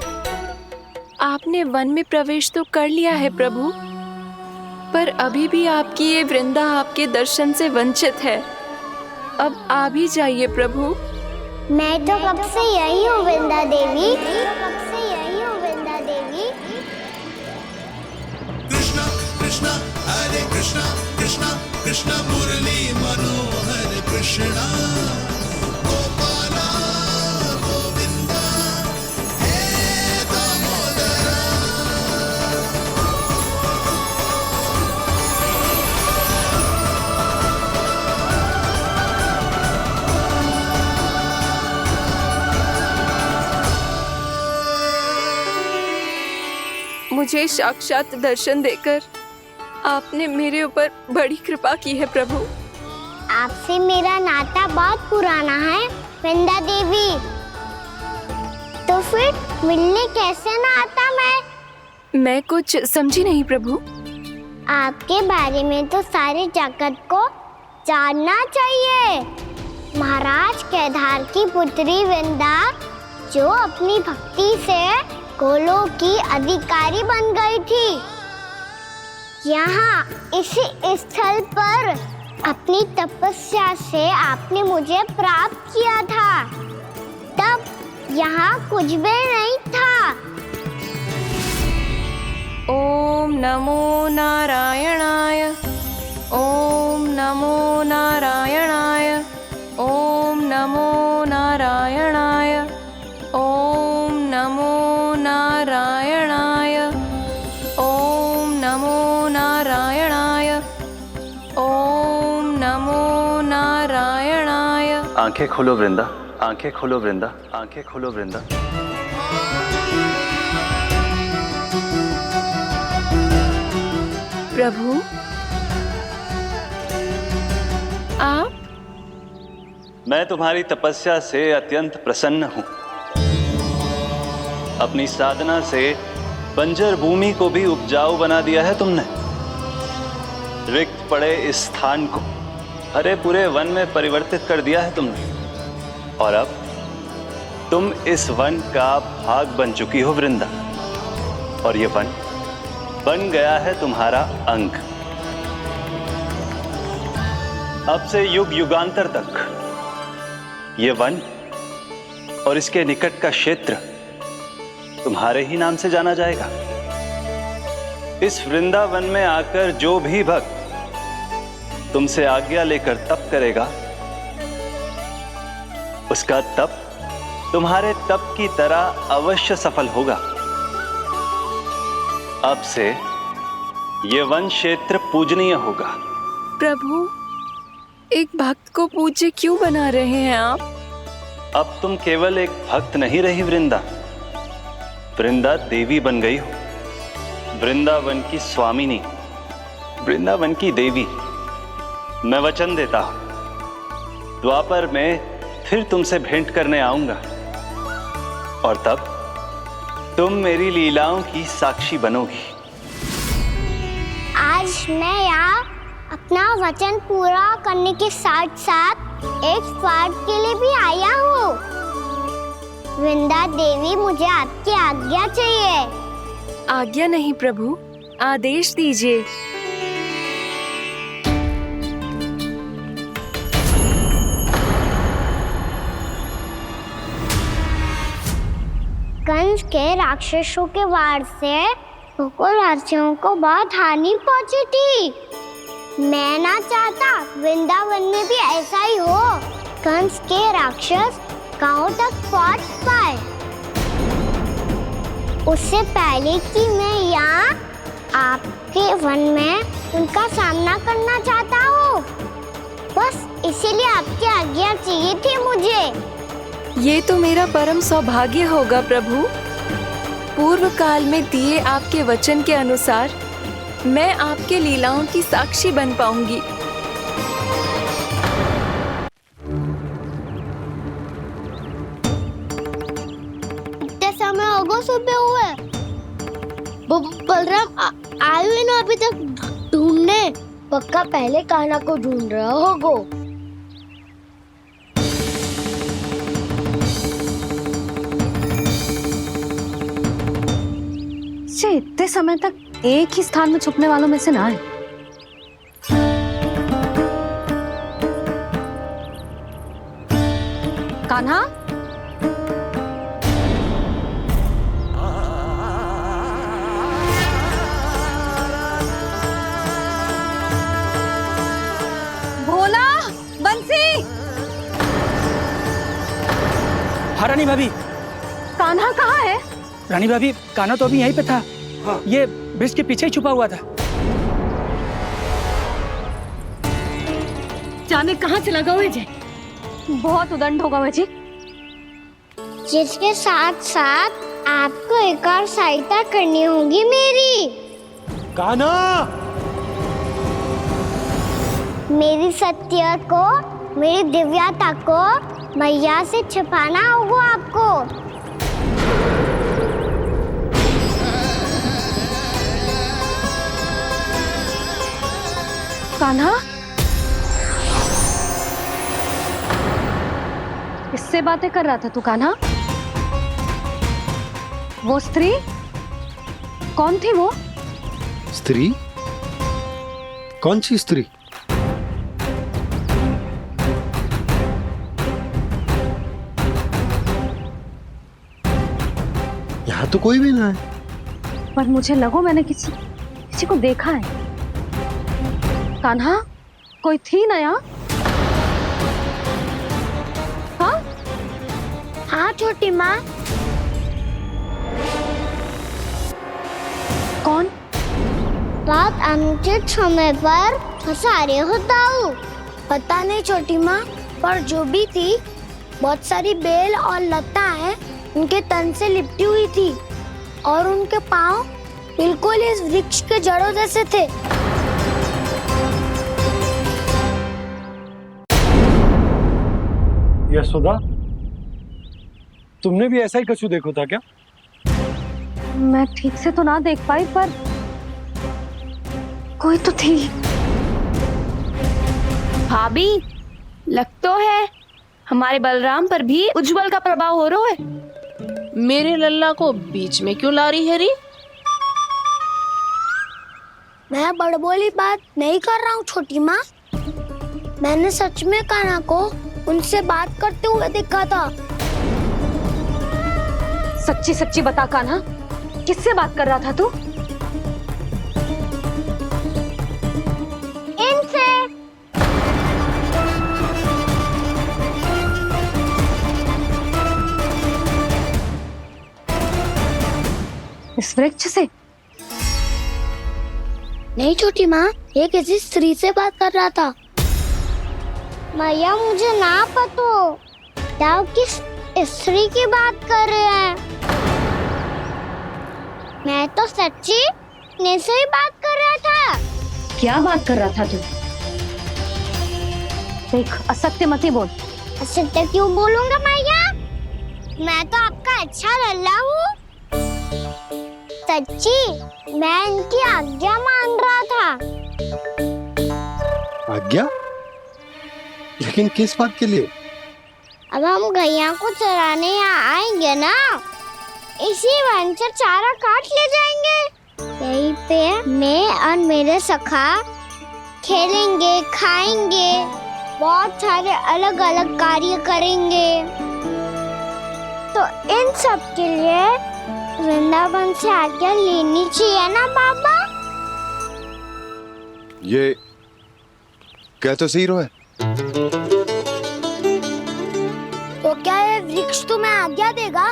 आपने वन में प्रवेश तो कर लिया है प्रभु, पर अभी भी आपकी ये वृंदा आपके दर्शन से वंचित है। अब आ भी जाइए प्रभु।
मैं तो कब से यही हूँ वृंदा देवी, कब से यही हूँ वृंदा देवी।
कृष्णा कृष्णा हरे कृष्णा, कृष्णा कृष्णा मुरली मनोहर कृष्णा, गोपाला गोविंदा हे दामोदरा।
मुझे साक्षात दर्शन देकर आपने मेरे ऊपर बड़ी कृपा की है प्रभु।
आपसे मेरा नाता बहुत पुराना है वृंदा देवी, तो फिर मिलने कैसे ना आता
मैं कुछ समझी नहीं प्रभु।
आपके बारे में तो सारे जगत को जानना चाहिए। महाराज केदार की पुत्री वृंदा, जो अपनी भक्ति से गोलोक की अधिकारी बन गई थी। यहाँ इसी स्थल पर अपनी तपस्या से आपने मुझे प्राप्त किया था, तब यहाँ कुछ भी नहीं था।
ओम नमो नारायणाय, ओम नमो नारायणाय, ओम नमो नारायणाय, ओम नमो नारायणाय, ओम नमो नारायणाय, ओम नमो नारायणाय।
आंखें खोलो वृंदा, आंखें खोलो वृंदा, आंखें खोलो वृंदा।
प्रभु, आप?
मैं तुम्हारी तपस्या से अत्यंत प्रसन्न हूं। अपनी साधना से बंजर भूमि को भी उपजाऊ बना दिया है तुमने। रिक्त पड़े इस स्थान को हरे पूरे वन में परिवर्तित कर दिया है तुमने। और अब तुम इस वन का भाग बन चुकी हो वृंदा, और ये वन बन गया है तुम्हारा अंग। अब से युग युगांतर तक ये वन और इसके निकट का क्षेत्र तुम्हारे ही नाम से जाना जाएगा। इस वृंदावन में आकर जो भी भक्त तुमसे आज्ञा लेकर तप करेगा, उसका तप तुम्हारे तप की तरह अवश्य सफल होगा। अब से ये वन क्षेत्र पूजनीय होगा।
प्रभु, एक भक्त को पूज्य क्यों बना रहे हैं आप?
अब तुम केवल एक भक्त नहीं रही वृंदा, वृंदा देवी बन गई हो। वृंदावन की स्वामिनी, वृंदावन की देवी। मैं वचन देता हूं, द्वापर में फिर तुमसे भेंट करने आऊंगा, और तब तुम मेरी लीलाओं की साक्षी बनोगी।
आज मैं यहाँ अपना वचन पूरा करने के साथ साथ एक स्वार्थ के लिए भी आया हूँ। वृंदा देवी, मुझे आपकी आज्ञा चाहिए।
आज्ञा नहीं प्रभु, आदेश दीजिए।
कंस के राक्षसों के वार से गोकुलवासियों को बहुत हानि पहुंची थी। मैं ना चाहता वृंदावन में भी ऐसा ही हो। कंस के राक्षस गांव तक पहुंच पाए, उससे पहले कि मैं यहाँ आपके वन में उनका सामना करना चाहता हूँ। बस इसीलिए आपकी आज्ञा चाहिए थी मुझे।
ये तो मेरा परम सौभाग्य होगा प्रभु। पूर्व काल में दिए आपके वचन के अनुसार मैं आपके लीलाओं की साक्षी बन पाऊंगी।
इतने समय हो गए सुबह हुए। बलराम आयु ना अभी तक ढूंढने। पक्का पहले कान्हा को ढूंढ रहा होगो।
इतने समय तक एक ही स्थान में छुपने वालों में से ना है। कान्हा, भोला, बंसी।
हाँ रानी भाभी।
कान्हा कहाँ है?
रानी भाभी, कान्हा तो अभी यहीं पे था। हाँ। ये ब्रिज के पीछे ही छुपा हुआ था।
जाने कहाँ चला गया है? बहुत उदंड होगा वजी।
जिसके साथ साथ आपको एक और सहायता करनी होगी मेरी।
कान्हा,
मेरी सत्य को, मेरी दिव्यता को मैया से छिपाना होगा आपको।
कान्हा, किससे बातें कर रहा था तू कान्हा? वो स्त्री कौन थी? वो
स्त्री? कौन सी स्त्री? यहाँ तो कोई भी ना है।
पर मुझे लगो मैंने किसी को देखा है। कान्हा, कोई थी ना यहाँ? हाँ
हाँ छोटी माँ।
कौन?
रात अनुचित समय पर फंसारे हो दाऊ। पता नहीं छोटी माँ, पर जो भी थी बहुत सारी बेल और लताएं उनके तन से लिपटी हुई थी और उनके पांव बिल्कुल इस वृक्ष के जड़ों जैसे थे।
यशोदा, तुमने भी ऐसा ही कछु देखो था क्या?
मैं ठीक से तो ना देख पाई, पर कोई तो थी।
भाभी, लग तो है हमारे बलराम पर भी उज्जवल का प्रभाव हो रहा है।
मेरे लल्ला को बीच में क्यों ला रही है री?
मैं बड़बोली बात नहीं कर रहा हूँ छोटी माँ। मैंने सच में कान्हा को उनसे बात करते हुए देखा था।
सच्ची सच्ची बता कान्हा, किससे बात कर रहा था तू?
इनसे।
इस वृक्ष से?
नहीं छोटी माँ, ये किसी स्त्री से बात कर रहा था। मैया मुझे ना पतो दाऊ किस स्त्री की बात कर रहे हैं। मैं तो सच्ची ने से ही बात कर रहा था।
क्या बात कर रहा था तू? देख, असत्य मत ही बोल।
असत्य क्यों बोलूंगा मैया? मैं तो आपका अच्छा लल्ला हूँ। सच्ची मैं इनकी आज्ञा मान रहा था।
आज्ञा? लेकिन किस बात के लिए?
अब हम गैया को चराने यहाँ आएंगे ना, इसी वन से चारा काट ले जाएंगे। यहीं पे मैं और मेरे सखा खेलेंगे, खाएंगे, बहुत सारे अलग अलग कार्य करेंगे। तो इन सब के लिए वृंदावन से आज्ञा लेनी चाहिए ना बाबा?
ये कह तो सही रहा है।
तो क्या ये वृक्ष तुम्हें आज्ञा देगा?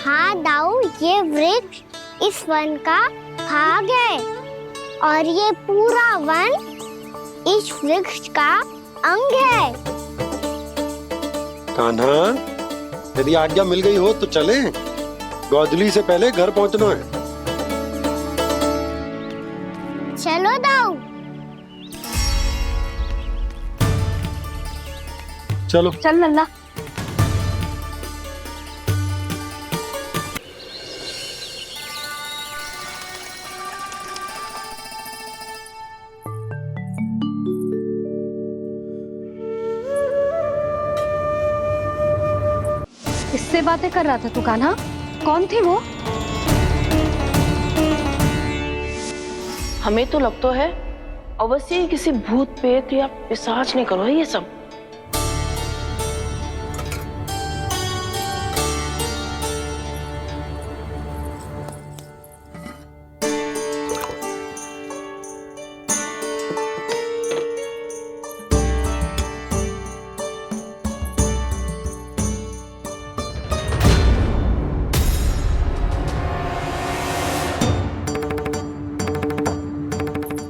हाँ दाऊ, ये वृक्ष इस वन का भाग है और ये पूरा वन इस वृक्ष का अंग है।
कान्हा, यदि आज्ञा मिल गई हो तो चले। गोधूली से पहले घर पहुंचना है।
चलो दाऊ।
चलो
चल लल्ला। किससे बातें कर रहा था तू कान्हा? कौन थे वो?
हमें तो लगता है अवश्य ही किसी भूत प्रेत या पिशाच ने करो है ये सब।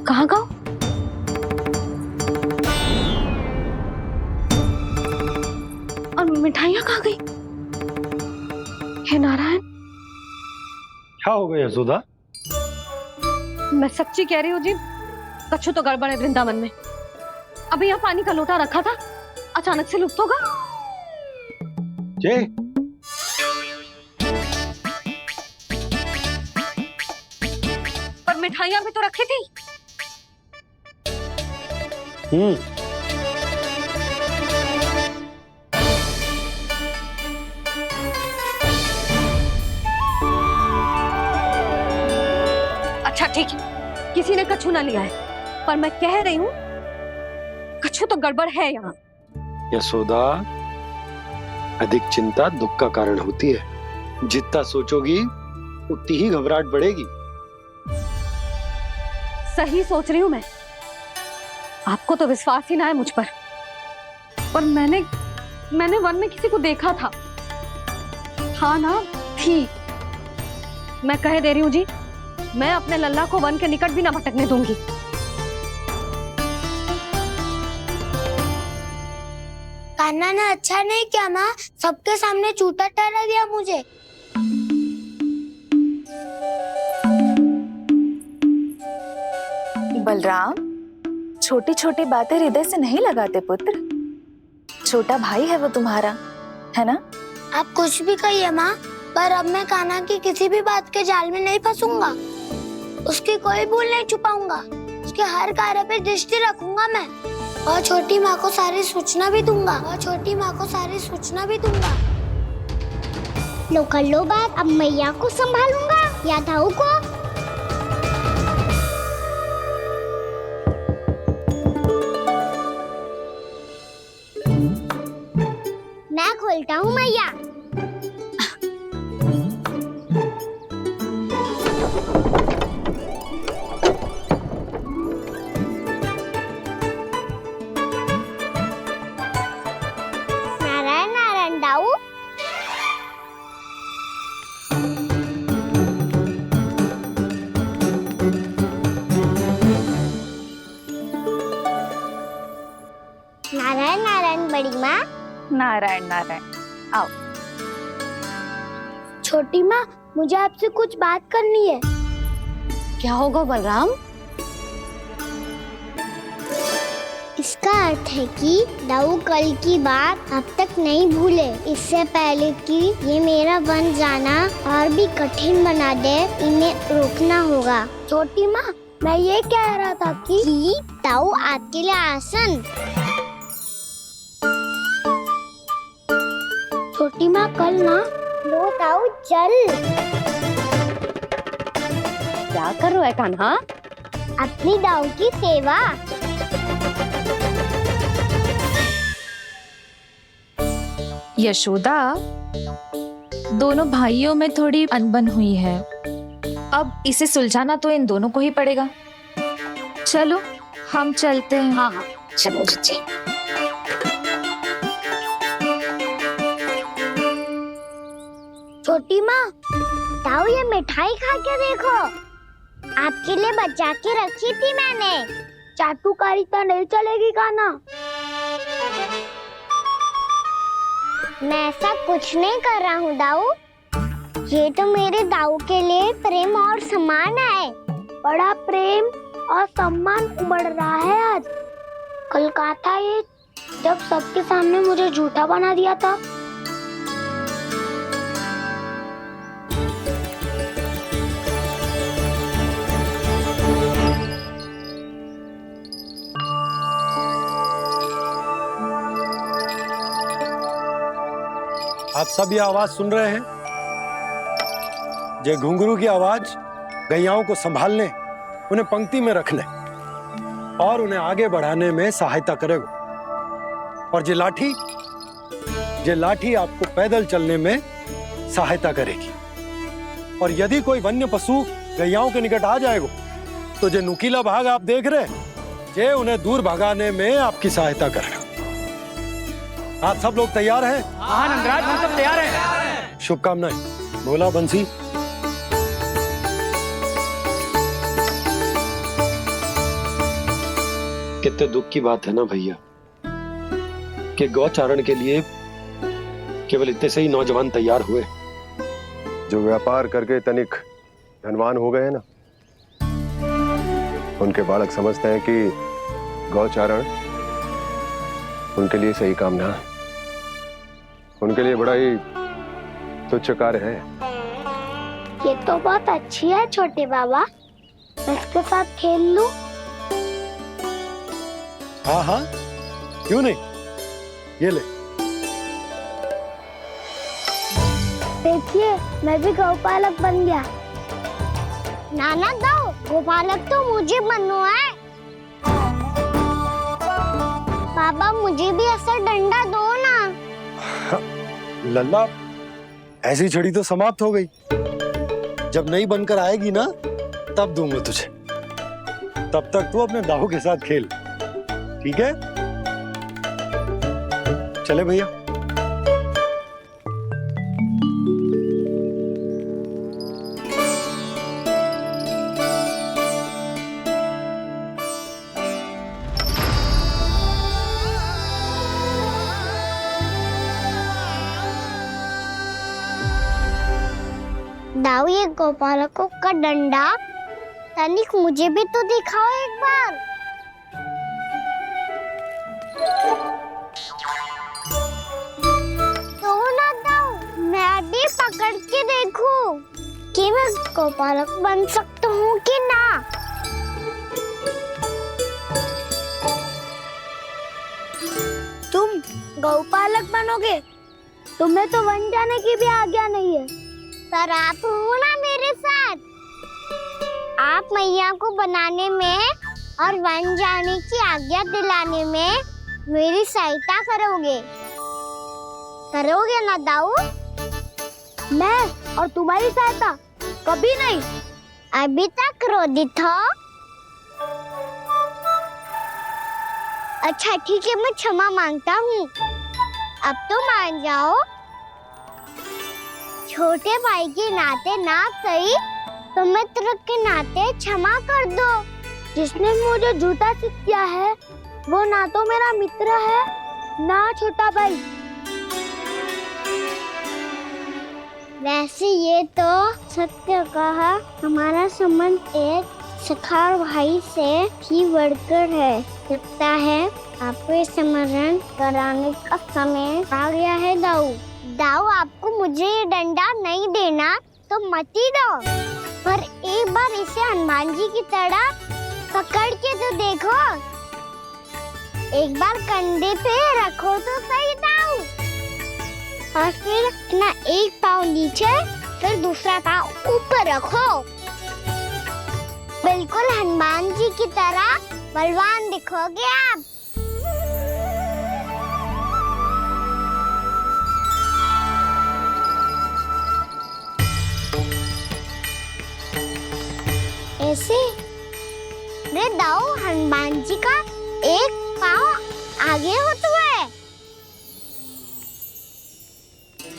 कहाँ गाँव? और मिठाइयाँ कहाँ गई? हे नारायण!
क्या हो गया यशोदा?
मैं सच्ची कह रही हूँ जी, कछु तो गड़बड़ है वृंदावन में। अभी यहाँ पानी का लोटा रखा था, अचानक से लुप्त होगा।
जय,
पर मिठाइयाँ भी तो रखी थी। अच्छा ठीक है, किसी ने कछु ना लिया है, पर मैं कह रही हूँ कछु तो गड़बड़ है यहाँ।
यशोदा, अधिक चिंता दुख का कारण होती है। जितना सोचोगी उतनी ही घबराहट बढ़ेगी।
सही सोच रही हूँ मैं। आपको तो विश्वास ही ना है मुझ पर मैंने वन में किसी को देखा था। हाँ ना, थी। मैं कह दे रही हूँ जी, मैं अपने लल्ला को वन के निकट भी ना भटकने दूंगी।
कान्हा ने अच्छा नहीं किया माँ, सबके सामने झूठा ठहरा दिया मुझे।
बलराम, छोटी छोटी बातें हृदय से नहीं लगाते पुत्र। छोटा भाई है वो तुम्हारा, है ना?
आप कुछ भी कहिए माँ, पर अब मैं कान्हा की किसी भी बात के जाल में नहीं फंसूंगा। उसकी कोई भूल नहीं छुपाऊंगा। उसके हर कार्य पे दृष्टि रखूंगा मैं, और छोटी माँ को सारी सूचना भी दूंगा। लो कर लो बात, अब मैया को संभालूंगा या दाऊ को। मैं खोलता हूँ मैया। नारायण नारायण दाऊ। नारायण नारायण बड़ी माँ।
नारायण नारायण, आओ।
छोटी माँ, मुझे आपसे कुछ बात करनी है।
क्या होगा बलराम?
इसका अर्थ है कि दाऊ कल की बात अब तक नहीं भूले। इससे पहले कि ये मेरा वन जाना और भी कठिन बना दे, इन्हें रोकना होगा। छोटी माँ, मैं ये कह रहा था कि दाऊ आपके लिए आसन। छोटी माँ, कल ना लो दाऊ चल।
क्या कर रहा है कान्हा?
अपनी दाऊ की सेवा।
यशोदा, दोनों भाइयों में थोड़ी अनबन हुई है। अब इसे सुलझाना तो इन दोनों को ही पड़ेगा। चलो हम चलते हैं।
हाँ हाँ,
चलो जी।
छोटी माँ, दाऊ ये मिठाई खा के देखो। आपके लिए बचा के रखी थी मैंने। चाटुकारिता नहीं चलेगी कान्हा। मैं ऐसा कुछ नहीं कर रहा हूँ दाऊ। ये तो मेरे दाऊ के लिए प्रेम और सम्मान है। बड़ा प्रेम और सम्मान उमड़ रहा है आज। कल कहा था ये, जब सबके सामने मुझे झूठा बना दिया था।
आप सब ये आवाज सुन रहे हैं? ये घुंघरू की आवाज गैयाओं को संभालने, उन्हें पंक्ति में रखने और उन्हें आगे बढ़ाने में सहायता करेगा। और ये लाठी आपको पैदल चलने में सहायता करेगी। और यदि कोई वन्य पशु गैयाओं के निकट आ जाएगा तो जो नुकीला भाग आप देख रहे हैं, ये उन्हें दूर भगाने में आपकी सहायता करेगा। आप सब लोग तैयार हैं?
हाँ नंदराज, हम सब तैयार हैं।
शुभकामनाएं। बोला बंसी। कितने दुख की बात है ना भैया कि गौचारण के लिए केवल इतने से ही नौजवान तैयार हुए।
जो व्यापार करके तनिक धनवान हो गए हैं ना, उनके बालक समझते हैं कि गौचारण उनके लिए सही काम ना है। उनके लिए बड़ा ही तुच्छ कार्य है।
ये तो बहुत अच्छी है छोटे बाबा, मैं इसके साथ खेल लूं?
हाँ हाँ, क्यों नहीं। ये ले।
देखिए, मैं भी गौपालक बन गया। नाना दाऊ, गौपालक तो मुझे बनना है। बाबा मुझे भी ऐसा डंडा दो ना।
लल्ला, ऐसी छड़ी तो समाप्त हो गई। जब नई बनकर आएगी ना तब दूंगा तुझे। तब तक तू अपने दाऊ के साथ खेल, ठीक है? चले भैया।
दाऊ, ये गोपालकों का डंडा तनिक मुझे भी तो दिखाओ एक बार। तो ना दाऊ, मैं भी पकड़ के देखूं कि मैं गोपालक बन सकता हूँ कि ना। तुम गौपालक बनोगे? तुम्हें तो वन जाने की भी आज्ञा नहीं है। पर आप हो ना मेरे साथ। आप मैया को बनाने में और वन जाने की आज्ञा दिलाने में मेरी सहायता करोगे ना दाऊ? मैं और तुम्हारी सहायता कभी नहीं। अभी तक क्रोधित हो? अच्छा ठीक है, मैं क्षमा मांगता हूँ। अब तो मान जाओ। छोटे भाई के नाते ना सही तो मित्र के नाते क्षमा कर दो। जिसने मुझे झूठा सिखाया है वो ना तो मेरा मित्र है ना छोटा भाई। वैसे ये तो सत्य कहा, हमारा संबंध एक सखार भाई से भी बढ़कर है। लगता है आपको स्मरण कराने का समय आ गया है दाऊ। दाऊ, आपको मुझे ये डंडा नहीं देना तो मत ही दो, पर एक बार इसे हनुमान जी की तरह पकड़ के तो देखो। एक बार कंधे पे रखो तो सही दाऊ, और फिर अपना एक पाँव नीचे फिर दूसरा पाँव ऊपर रखो। बिल्कुल हनुमान जी की तरह बलवान दिखोगे आप। ऐसे रे दाऊ, हनुमान जी का एक पाँव आगे होता है।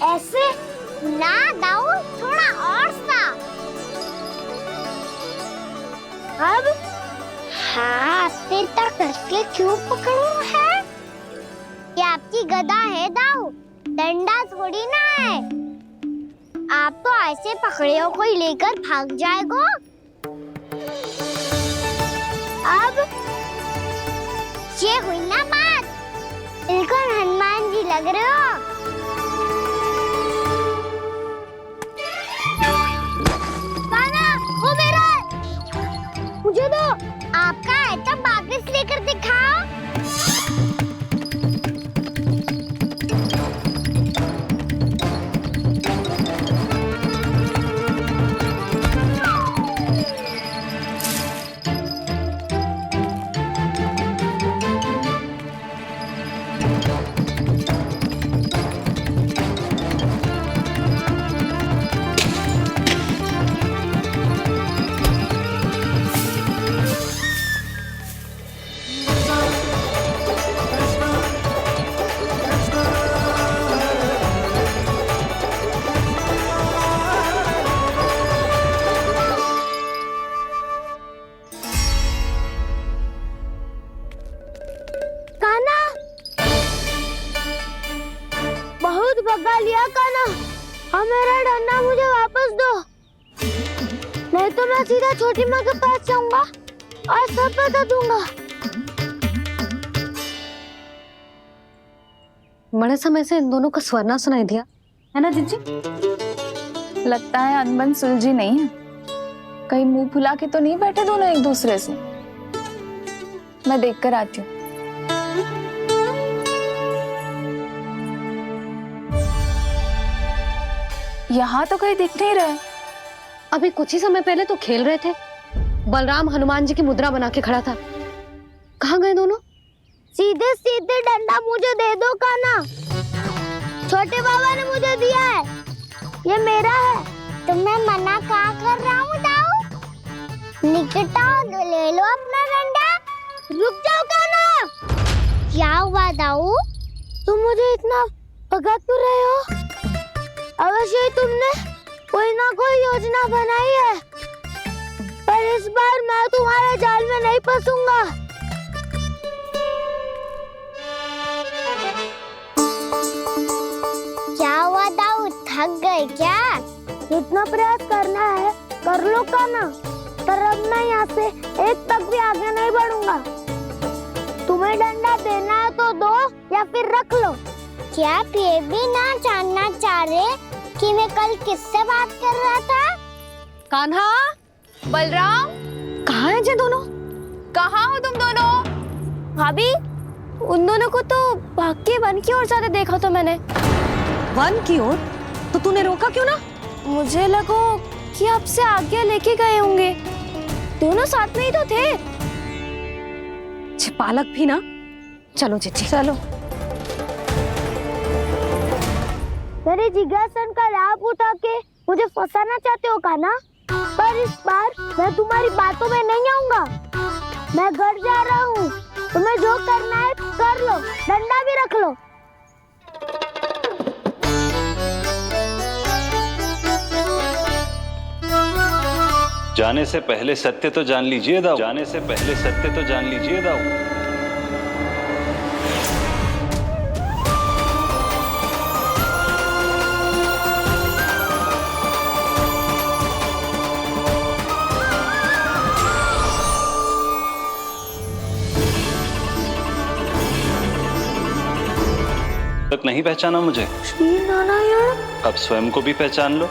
ऐसे ना दाऊ, थोड़ा और सा। अब हाथ पे तक कसके क्यों पकड़ो है? ये आपकी गदा है दाऊ, डंडा थोड़ी ना है। आप तो ऐसे पकड़ियों को ही लेकर भाग जाएगो। अब ये हुई ना बात, बिल्कुल हनुमान जी लग रहे हो। कान्हा, वो मेरा, मुझे दो। आपका है तो वापस लेकर दिखाओ। भगा लिया कान्हा, अब मेरा डंडा मुझे वापस दो, नहीं तो मैं सीधा छोटी माँ के पास जाऊंगा और सब बता दूंगा।
बड़े समय से इन दोनों का स्वर ना सुनाई दिया
है ना जीजी? लगता है अनबन सुलझी नहीं है। कहीं मुंह फुला के तो नहीं बैठे दोनों एक दूसरे से। मैं देख कर आती हूँ। यहाँ तो कहीं दिख नहीं रहा।
अभी कुछ ही समय पहले तो खेल रहे थे। बलराम हनुमान जी की मुद्रा बना के खड़ा था। कहाँ गए दोनों?
सीधे सीधे डंडा मुझे दे दो कान्हा, छोटे बाबा ने मुझे दिया है। ये मेरा है। तो मैं मना कहाँ कर रहा हूँ दाऊ? निकिता ले लो अपना डंडा। रुक जाओ कान्हा। क्या हुआ दाऊ? तुम मुझे इतना भगा क्यों रहे हो? अवश्य ही तुमने कोई ना कोई योजना बनाई है, पर इस बार मैं तुम्हारे जाल में नहीं फंसूंगा। क्या हुआ दाऊ, थक गए क्या? इतना प्रयास करना है कर लो कान्हा, पर अब मैं यहाँ से एक तक भी आगे नहीं बढ़ूंगा। तुम्हें डंडा देना है तो दो या फिर रख लो। क्या आप ये भी ना जानना चाह रहे कि मैं कल किससे बात कर रहा था?
कान्हा, बलराम, कहाँ हैं ये दोनों? कहाँ हो तुम दोनों?
भाभी, उन दोनों को तो भाग के वन की ओर जाते देखा तो मैंने।
वन की ओर? तो तूने रोका क्यों ना?
मुझे लगा कि आपसे आगे लेके गए होंगे। दोनों साथ में ही तो थे।
पालक भी ना। चलो चिट्ठी, चलो।
मेरे जिज्ञासन का लाभ उठा के मुझे फंसाना चाहते हो कान्हा? पर इस बार मैं तुम्हारी बातों में नहीं आऊंगा। मैं घर जा रहा हूँ। तुम्हें जो करना है कर लो, डंडा भी रख लो।
जाने से पहले सत्य तो जान लीजिए दाऊ। जाने से पहले सत्य तो जान लीजिए दाऊ। तक नहीं पहचाना मुझे?
श्री नारायण।
अब स्वयं को भी पहचान लो।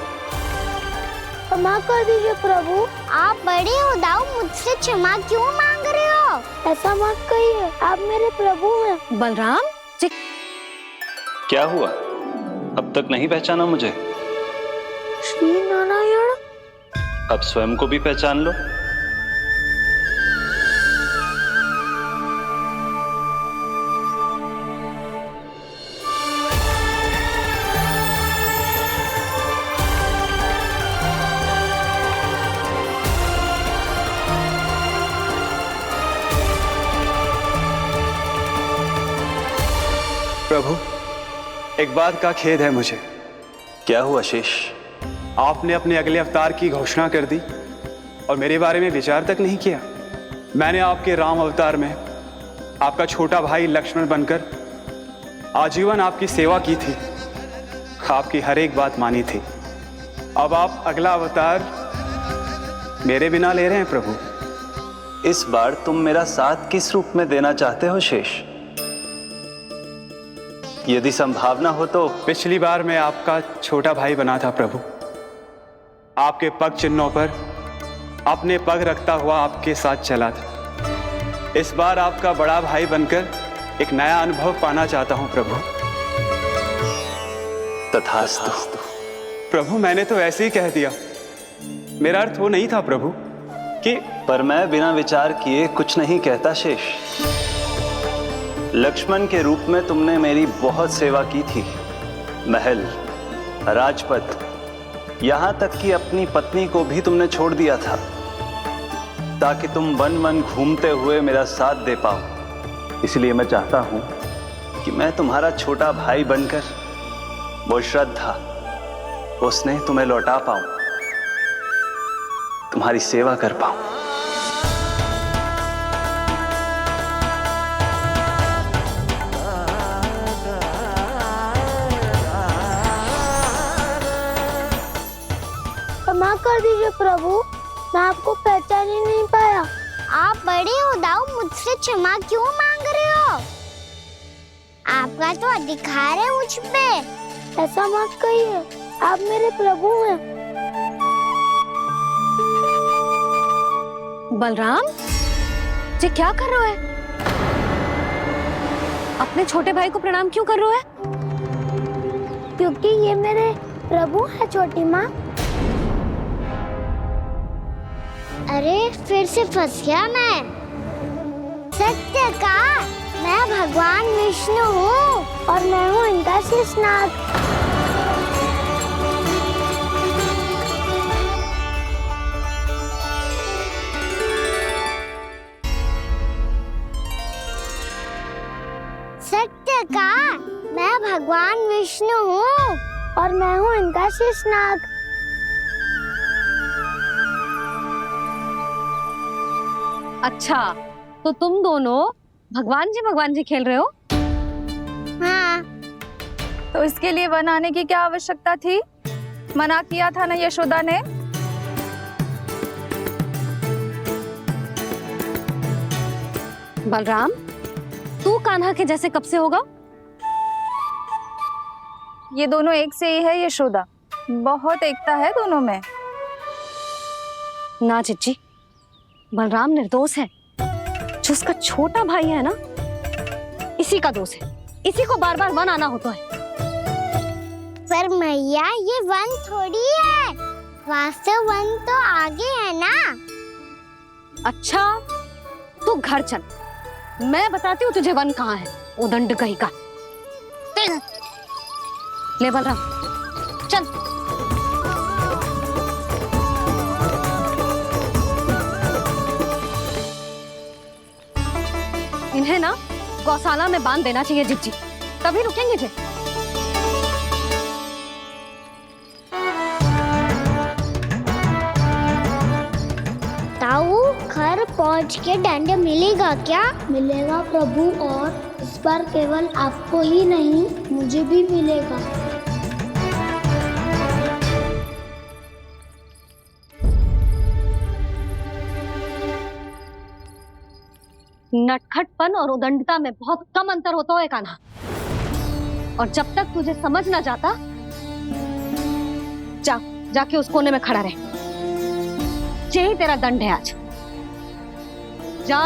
क्षमा कर दीजिए प्रभु। आप बड़े हो दाऊ, मुझसे क्षमा क्यों मांग रहे हो? ऐसा मत कहिए, आप मेरे प्रभु हैं।
बलराम,
क्या हुआ? अब तक नहीं पहचाना मुझे?
श्री नारायण।
अब स्वयं को भी पहचान लो।
प्रभु, एक बात का खेद है मुझे।
क्या हुआ शेष?
आपने अपने अगले अवतार की घोषणा कर दी और मेरे बारे में विचार तक नहीं किया। मैंने आपके राम अवतार में आपका छोटा भाई लक्ष्मण बनकर आजीवन आपकी सेवा की थी, आपकी हर एक बात मानी थी। अब आप अगला अवतार मेरे बिना ले रहे हैं प्रभु।
इस बार तुम मेरा साथ किस रूप में देना चाहते हो शेष? यदि संभावना हो तो।
पिछली बार मैं आपका छोटा भाई बना था प्रभु। आपके पग चिन्हों पर अपने पग रखता हुआ आपके साथ चला था। इस बार आपका बड़ा भाई बनकर एक नया अनुभव पाना चाहता हूं प्रभु।
तथास्तु।
प्रभु, मैंने तो ऐसे ही कह दिया, मेरा अर्थ वो नहीं था प्रभु कि।
पर मैं बिना विचार किए कुछ नहीं कहता शेष। लक्ष्मण के रूप में तुमने मेरी बहुत सेवा की थी। महल, राजपथ, यहां तक कि अपनी पत्नी को भी तुमने छोड़ दिया था ताकि तुम वन वन घूमते हुए मेरा साथ दे पाओ। इसलिए मैं चाहता हूं कि मैं तुम्हारा छोटा भाई बनकर वो श्रद्धा, वो स्नेह तुम्हें लौटा पाऊं, तुम्हारी सेवा कर पाऊं।
क्षमा कर दीजिए प्रभु, मैं आपको पहचान ही नहीं पाया। आप बड़े हो दाऊ, मुझसे क्षमा क्यों मांग रहे हो? आपका तो अधिकार है मुझ पे। ऐसा मत कहिए, आप मेरे प्रभु हैं।
बलराम, ये क्या कर रहे हो? अपने छोटे भाई को प्रणाम क्यों कर रहे हो?
क्योंकि ये मेरे प्रभु है छोटी माँ। अरे फिर से फंस गया मैं। सत्य का, मैं भगवान विष्णु हूँ और मैं हूँ इनका शेषनाग। और मैं हूँ इनका शेषनाग।
अच्छा, तो तुम दोनों भगवान जी खेल रहे हो?
हाँ।
तो इसके लिए वन आने की क्या आवश्यकता थी? मना किया था ना यशोदा ने?
बलराम, तू कान्हा के जैसे कब से होगा?
ये दोनों एक से ही है यशोदा, बहुत एकता है दोनों में।
ना चिच्ची, बलराम निर्दोष है। जो उसका छोटा भाई है ना, इसी का दोष है। इसी को बार बार वन आना होता है।
पर मैया, ये वन थोड़ी है, वास्तव वन तो आगे है ना।
अच्छा, तू घर चल, मैं बताती हूँ तुझे वन कहाँ है। उदंड कहीं का। ले बलराम, चल। इन्हें ना गौशाला में बांध देना चाहिए जिज्जी, तभी रुकेंगे जे।
ताऊ, घर पहुंच के दंड मिलेगा क्या? मिलेगा प्रभु, और इस बार केवल आपको ही नहीं, मुझे भी मिलेगा।
नटखटपन और उदंडता में बहुत कम अंतर होता है कान्हा, और जब तक तुझे समझ ना जाता, जाके उस कोने में खड़ा रहे। यही तेरा दंड है आज। जा।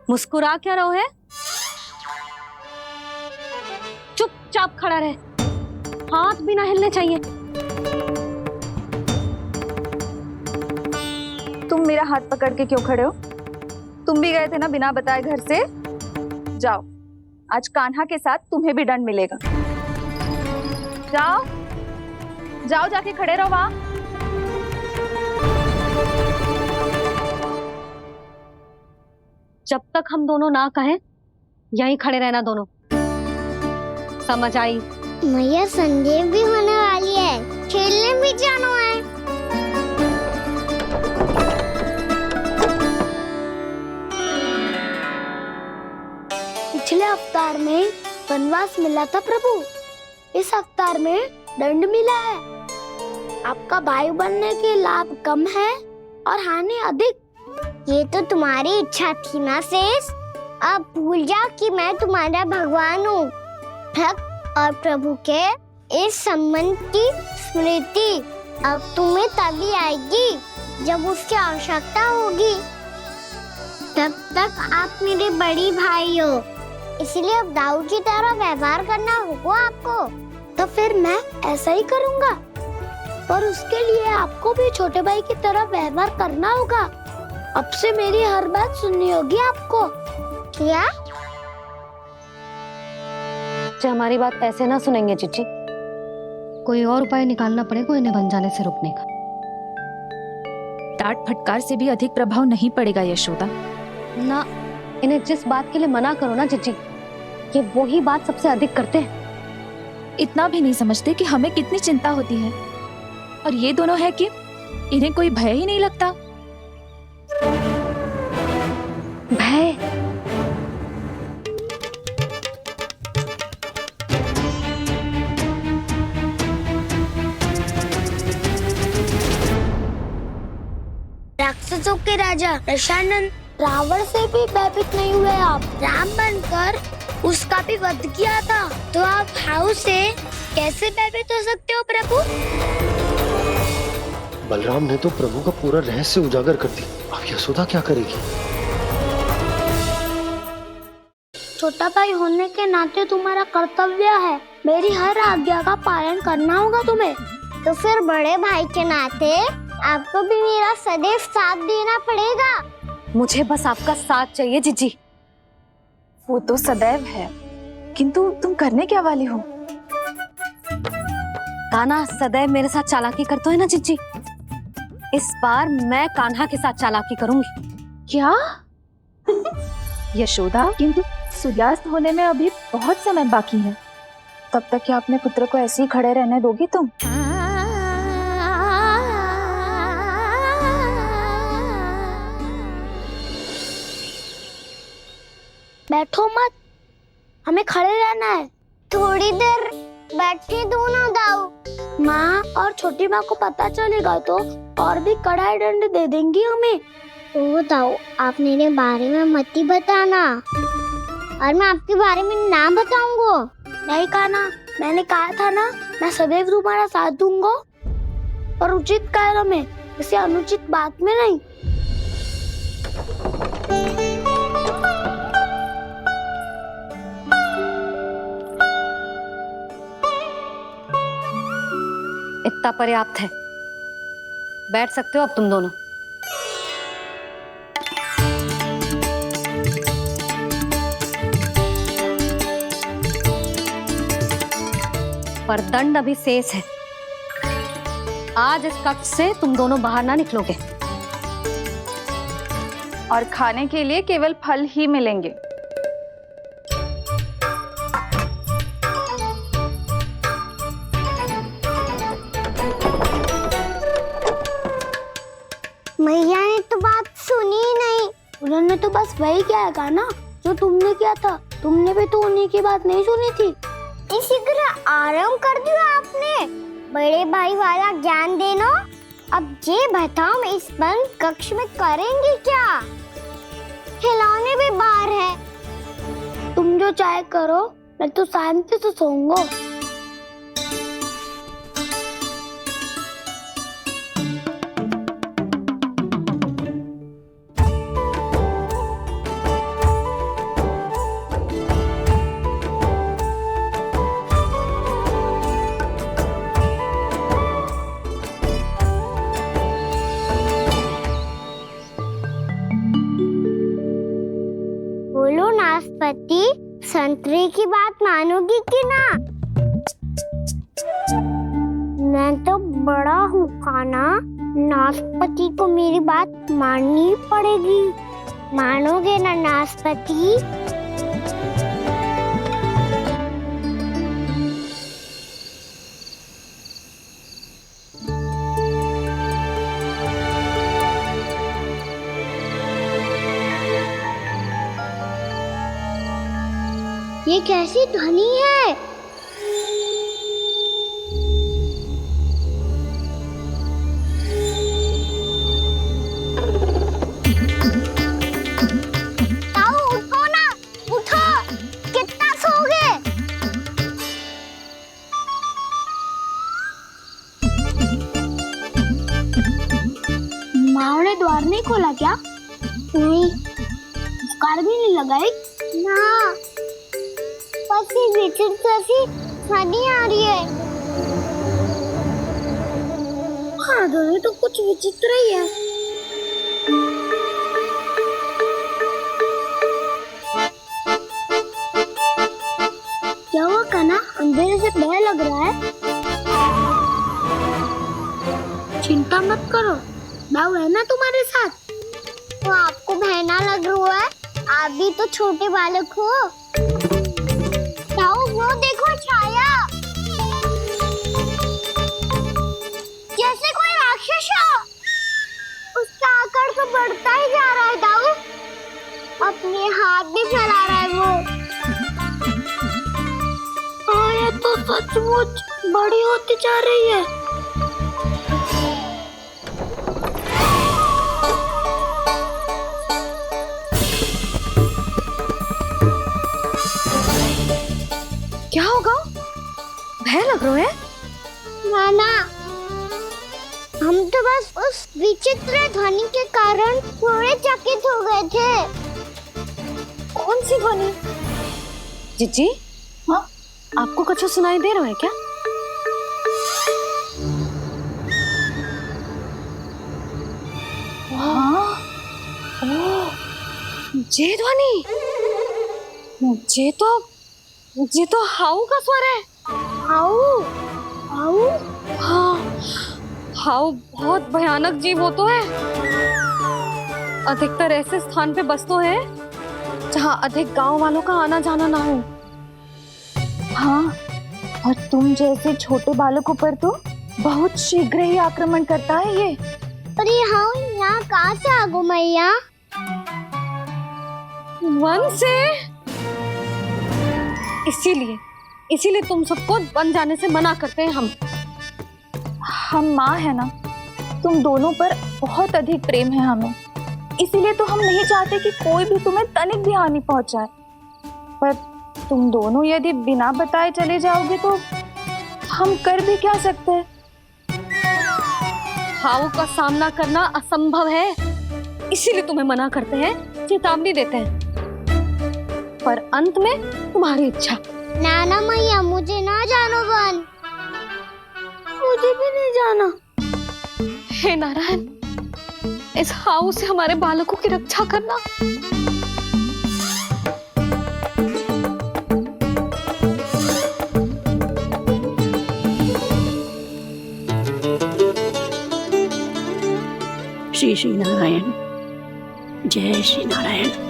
मुस्कुरा क्या रहो है? चुपचाप खड़ा रहे, हाथ भी ना हिलने चाहिए।
तुम मेरा हाथ पकड़ के क्यों खड़े हो? तुम भी गए थे ना बिना बताए घर से। जाओ, आज कान्हा के साथ तुम्हें भी दंड मिलेगा। जाओ जाओ, जाके खड़े रहो वहां।
जब तक हम दोनों ना कहें, यहीं खड़े रहना दोनों। समझ आई?
मैया, संडे भी होने वाली है, खेलने भी जाना है। पिछले अवतार में वनवास मिला था प्रभु, इस अवतार में दंड मिला है। आपका भाई बनने के लाभ कम है और हानि अधिक। ये तो तुम्हारी इच्छा थी ना शेष। अब भूल जा कि मैं तुम्हारा भगवान हूँ। भक्त और प्रभु के इस संबंध की स्मृति अब तुम्हें तभी आएगी जब उसकी आवश्यकता होगी। तब तक आप मेरे बड़ी भाई हो, इसलिए अब दाऊ की तरह व्यवहार करना होगा आपको। तो फिर मैं ऐसा ही करूँगा, पर उसके लिए आपको भी छोटे भाई की तरह व्यवहार करना होगा। अब से मेरी हर बात सुननी होगी आपको। क्या?
जो हमारी बात ऐसे ना सुनेंगे चिच्ची, कोई और उपाय निकालना पड़ेगा इन्हें बन जाने से रुकने का।
डांट फटकार से भी अधिक प्रभाव नहीं पड़ेगा यशोदा।
ना, इन्हें जिस बात के लिए मना करो ना चिच्ची, ये वही बात सबसे अधिक करते हैं।
इतना भी नहीं समझते कि हमें कितनी चिंता होती है, और ये दोनों है कि इन्हें कोई भय ही नहीं लगता।
भय?
राक्षसों के राजा दशानन रावण से भी भयभीत नहीं हुए आप। राम बनकर उसका भी वध किया था, तो आप हाउ से कैसे भयभीत हो सकते हो प्रभु?
बलराम ने तो प्रभु का पूरा रहस्य उजागर कर दिया। अब यशोदा क्या करेगी?
छोटा भाई होने के नाते तुम्हारा कर्तव्य है, मेरी हर आज्ञा का पालन करना होगा तुम्हें। तो फिर बड़े भाई के नाते आपको भी मेरा सदैव साथ देना पड़ेगा।
मुझे बस आपका साथ चाहिए जिज्जी।
वो तो सदैव है,
किंतु तुम करने क्या वाली हो?
कान्हा सदैव मेरे साथ चालाकी करता है ना जीजी, इस बार मैं कान्हा के साथ चालाकी करूंगी।
क्या? यशोदा, किंतु सूर्यास्त होने में अभी बहुत समय बाकी है, तब तक क्या अपने पुत्र को ऐसे ही खड़े रहने दोगी तुम?
बैठो मत, हमें खड़े रहना है। थोड़ी देर बैठे दो ना दाऊ। माँ और छोटी माँ को पता चलेगा तो और भी कड़ा दंड दे देंगी हमें। ओ दाऊ, आप मेरे बारे में मत ही बताना, और मैं आपके बारे में ना बताऊंगा। नहीं कान्हा, मैंने कहा था ना, मैं सदैव तुम्हारा साथ दूंगा, और उचित कार्य में, इसे अनुचित बात में नहीं।
इतना पर्याप्त है, बैठ सकते हो अब तुम दोनों। पर दंड अभी शेष है। आज इस कक्ष से तुम दोनों बाहर ना निकलोगे,
और खाने के लिए केवल फल ही मिलेंगे।
मैया ने तो बात सुनी ही नहीं। उन्होंने तो बस वही किया ना जो तुमने किया था। तुमने भी तो उन्हीं की बात नहीं सुनी थी। इसी तरह आराम कर दिया आपने। बड़े भाई वाला ज्ञान देना। अब ये बताओ, इस बंद कक्ष में करेंगे क्या? खिलौने भी बाहर है। तुम जो चाहे करो, मैं तो शांति से सोऊंगा। बोलो नाशपाती, संतरे की बात मानोगी कि ना? मैं तो बड़ा हूँ कान्हा, नाशपाती को मेरी बात माननी ही पड़ेगी। मानोगे ना नाशपाती? ये कैसी ध्वनि है? ताऊ उठो ना, उठो, कितना सोओगे? माँ ने द्वार नहीं खोला क्या? नहीं। कार भी नहीं लगाई? ना। विचित्र ध्वनि आ रही है। हाँ, ध्वनि तो कुछ विचित्र ही है। क्या हुआ कान्हा, अंधेरे से भय लग रहा है? चिंता मत करो, दाऊ है ना तुम्हारे साथ। तो आपको भय ना लग रहा है? आप भी तो छोटे बालक हो। वो देखो छाया, जैसे कोई राक्षस हो। उसका आकार तो बढ़ता ही जा रहा है दाऊ। अपने हाथ भी फैला रहा है वो। हाँ, ये तो सचमुच बड़ी होती जा रही है।
क्या होगा? भय लग रहा है?
नाना, हम तो बस उस विचित्र ध्वनि के कारण थोड़े चकित हो गए थे।
कौन सी ध्वनि? जीजी, हाँ, आपको कुछ सुनाई दे रहा है क्या? हाँ, ओह, ये ध्वनि मुझे तो ये तो हाउ का स्वर है।
हाउ हाउ
हाँ, हाउ बहुत भयानक जीव हो तो है। अधिकतर ऐसे स्थान पे बसते हैं जहाँ अधिक गांव वालों का आना जाना ना हो।
हाँ, और तुम जैसे छोटे बालकों पर तो बहुत शीघ्र ही आक्रमण करता है ये।
पर ये हाउ यहाँ कहाँ से आ गो मैया?
वन से। इसीलिए तुम सबको वन जाने से मना करते हैं
हम माँ है ना, तुम दोनों पर बहुत अधिक प्रेम है हमें, इसीलिए तो हम नहीं चाहते कि कोई भी तुम्हें तनिक भी हानि पहुंचाए। पर तुम दोनों यदि बिना बताए चले जाओगे तो हम कर भी क्या सकते हैं?
हाउ का सामना करना असंभव है, इसीलिए तुम्हें मना करते हैं, चेतावनी देते हैं। पर अंत में तुम्हारी इच्छा।
नाना मैया मुझे ना जानो वन, मुझे भी नहीं जाना।
हे नारायण, इस हाउ से हमारे बालकों की रक्षा करना।
श्री श्री नारायण, जय श्री नारायण।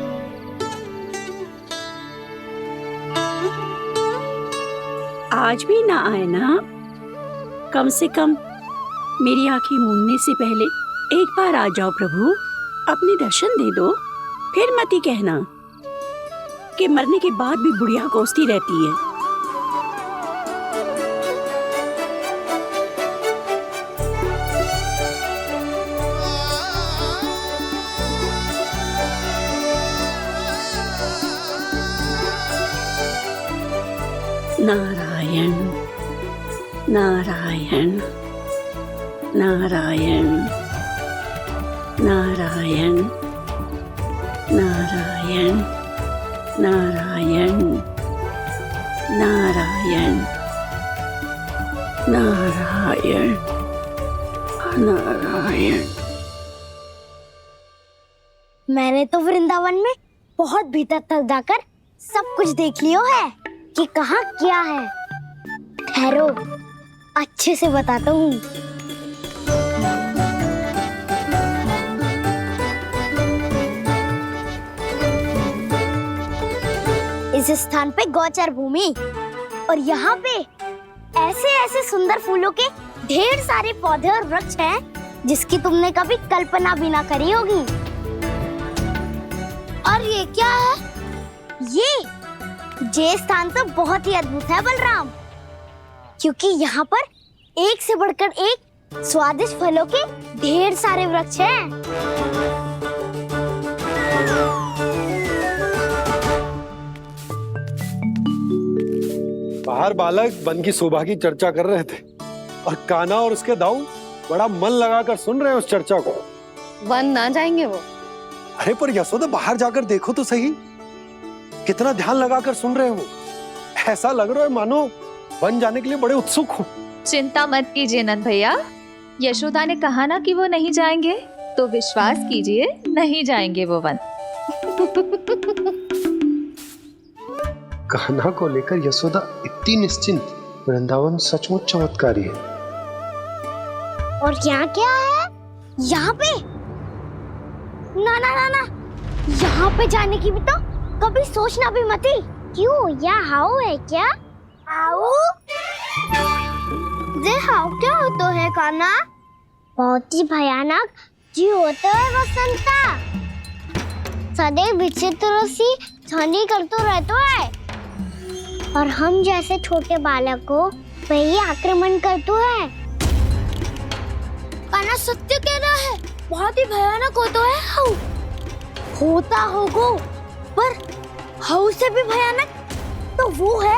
आज भी ना आए ना? कम से कम मेरी आंखें मूंदने से पहले एक बार आ जाओ प्रभु, अपने दर्शन दे दो। फिर मत ही कहना कि मरने के बाद भी बुढ़िया कोसती रहती है। नारायण नारायण नारायण नारायण नारायण नारायण नारायण नारायण नारायण।
मैंने तो वृंदावन में बहुत भीतर तक जाकर सब कुछ देख लियो है कि कहाँ क्या है। ठहरो, अच्छे से बताता हूँ। इस स्थान पे गोचर भूमि और यहाँ पे ऐसे ऐसे सुंदर फूलों के ढेर सारे पौधे और वृक्ष हैं जिसकी तुमने कभी कल्पना भी ना करी होगी। और ये क्या है? ये स्थान तो बहुत ही अद्भुत है बलराम, क्योंकि यहाँ पर एक से बढ़कर एक स्वादिष्ट फलों के ढेर सारे वृक्ष हैं।
बाहर बालक वन की शोभा की चर्चा कर रहे थे और कान्हा और उसके दाऊ बड़ा मन लगाकर सुन रहे हैं उस चर्चा को।
वन ना जाएंगे वो।
अरे पर यशोदा, बाहर जाकर देखो तो सही, कितना ध्यान लगाकर सुन रहे हो। ऐसा लग रहा है मानो वन जाने के लिए बड़े उत्सुक हो।
चिंता मत कीजिए नंद भैया, यशोदा ने कहा ना कि वो नहीं जाएंगे, तो विश्वास कीजिए नहीं जाएंगे वो वन।
कान्हा को लेकर यशोदा इतनी निश्चिंत, वृंदावन सचमुच चमत्कारी है।
और यहाँ क्या है? यहाँ पे ना ना ना ना, यहाँ पे जाने की भी तो कभी सोचना भी मत ही। क्यों, यह हाउ है क्या? हाउ? ये हाउ क्या होता है कान्हा? बहुत ही भयानक जी होता है वसंता, सदैव विचित्र सी ध्वनि करते रहता है और हम जैसे छोटे बालक को वही आक्रमण करते है। कान्हा सत्य कह रहा है, बहुत ही भयानक होता है हाउ। होता होगा, पर हाउ से भी भयानक तो वो है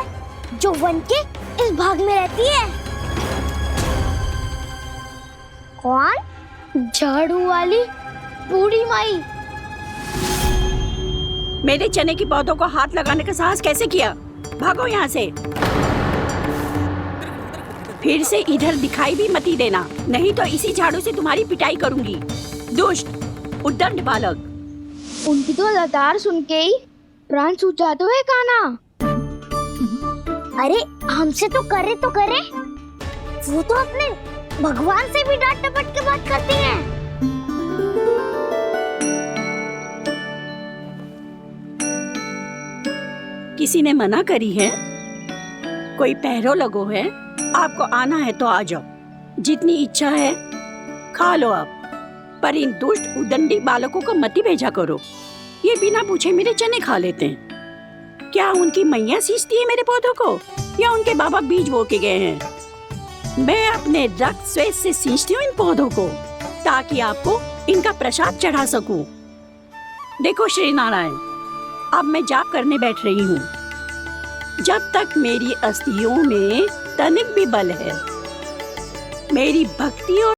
जो वन के इस भाग में रहती है। कौन? झाड़ू वाली बूढ़ी माई।
मेरे चने की पौधों को हाथ लगाने का साहस कैसे किया? भागो यहाँ से, फिर से इधर दिखाई भी मत देना, नहीं तो इसी झाड़ू से तुम्हारी पिटाई करूंगी। दुष्ट उद्दंड बालक।
उनकी तो लतार सुन के ही प्राण सूझ जाते हैं कान्हा। अरे हमसे तो करे, वो तो अपने भगवान से भी डांट डपट के बात करती हैं।
किसी ने मना करी है? कोई पहरो लगो है? आपको आना है तो आ जाओ, जितनी इच्छा है खा लो आप, पर इन दुष्ट उदंडी बालकों को मत ही भेजा करो। ये बिना पूछे मेरे चने खा लेते हैं। क्या उनकी मैया सींचती है मेरे पौधों को, या उनके बाबा बीज बो के गए हैं? मैं अपने रक्त स्वेद से सींचती हूँ इन पौधों को, ताकि आपको इनका प्रसाद चढ़ा सकूं। देखो श्री नारायण, अब मैं जाप करने बैठ रही हूँ। जब तक मेरी अस्थियों में तनिक भी बल है, मेरी भक्ति और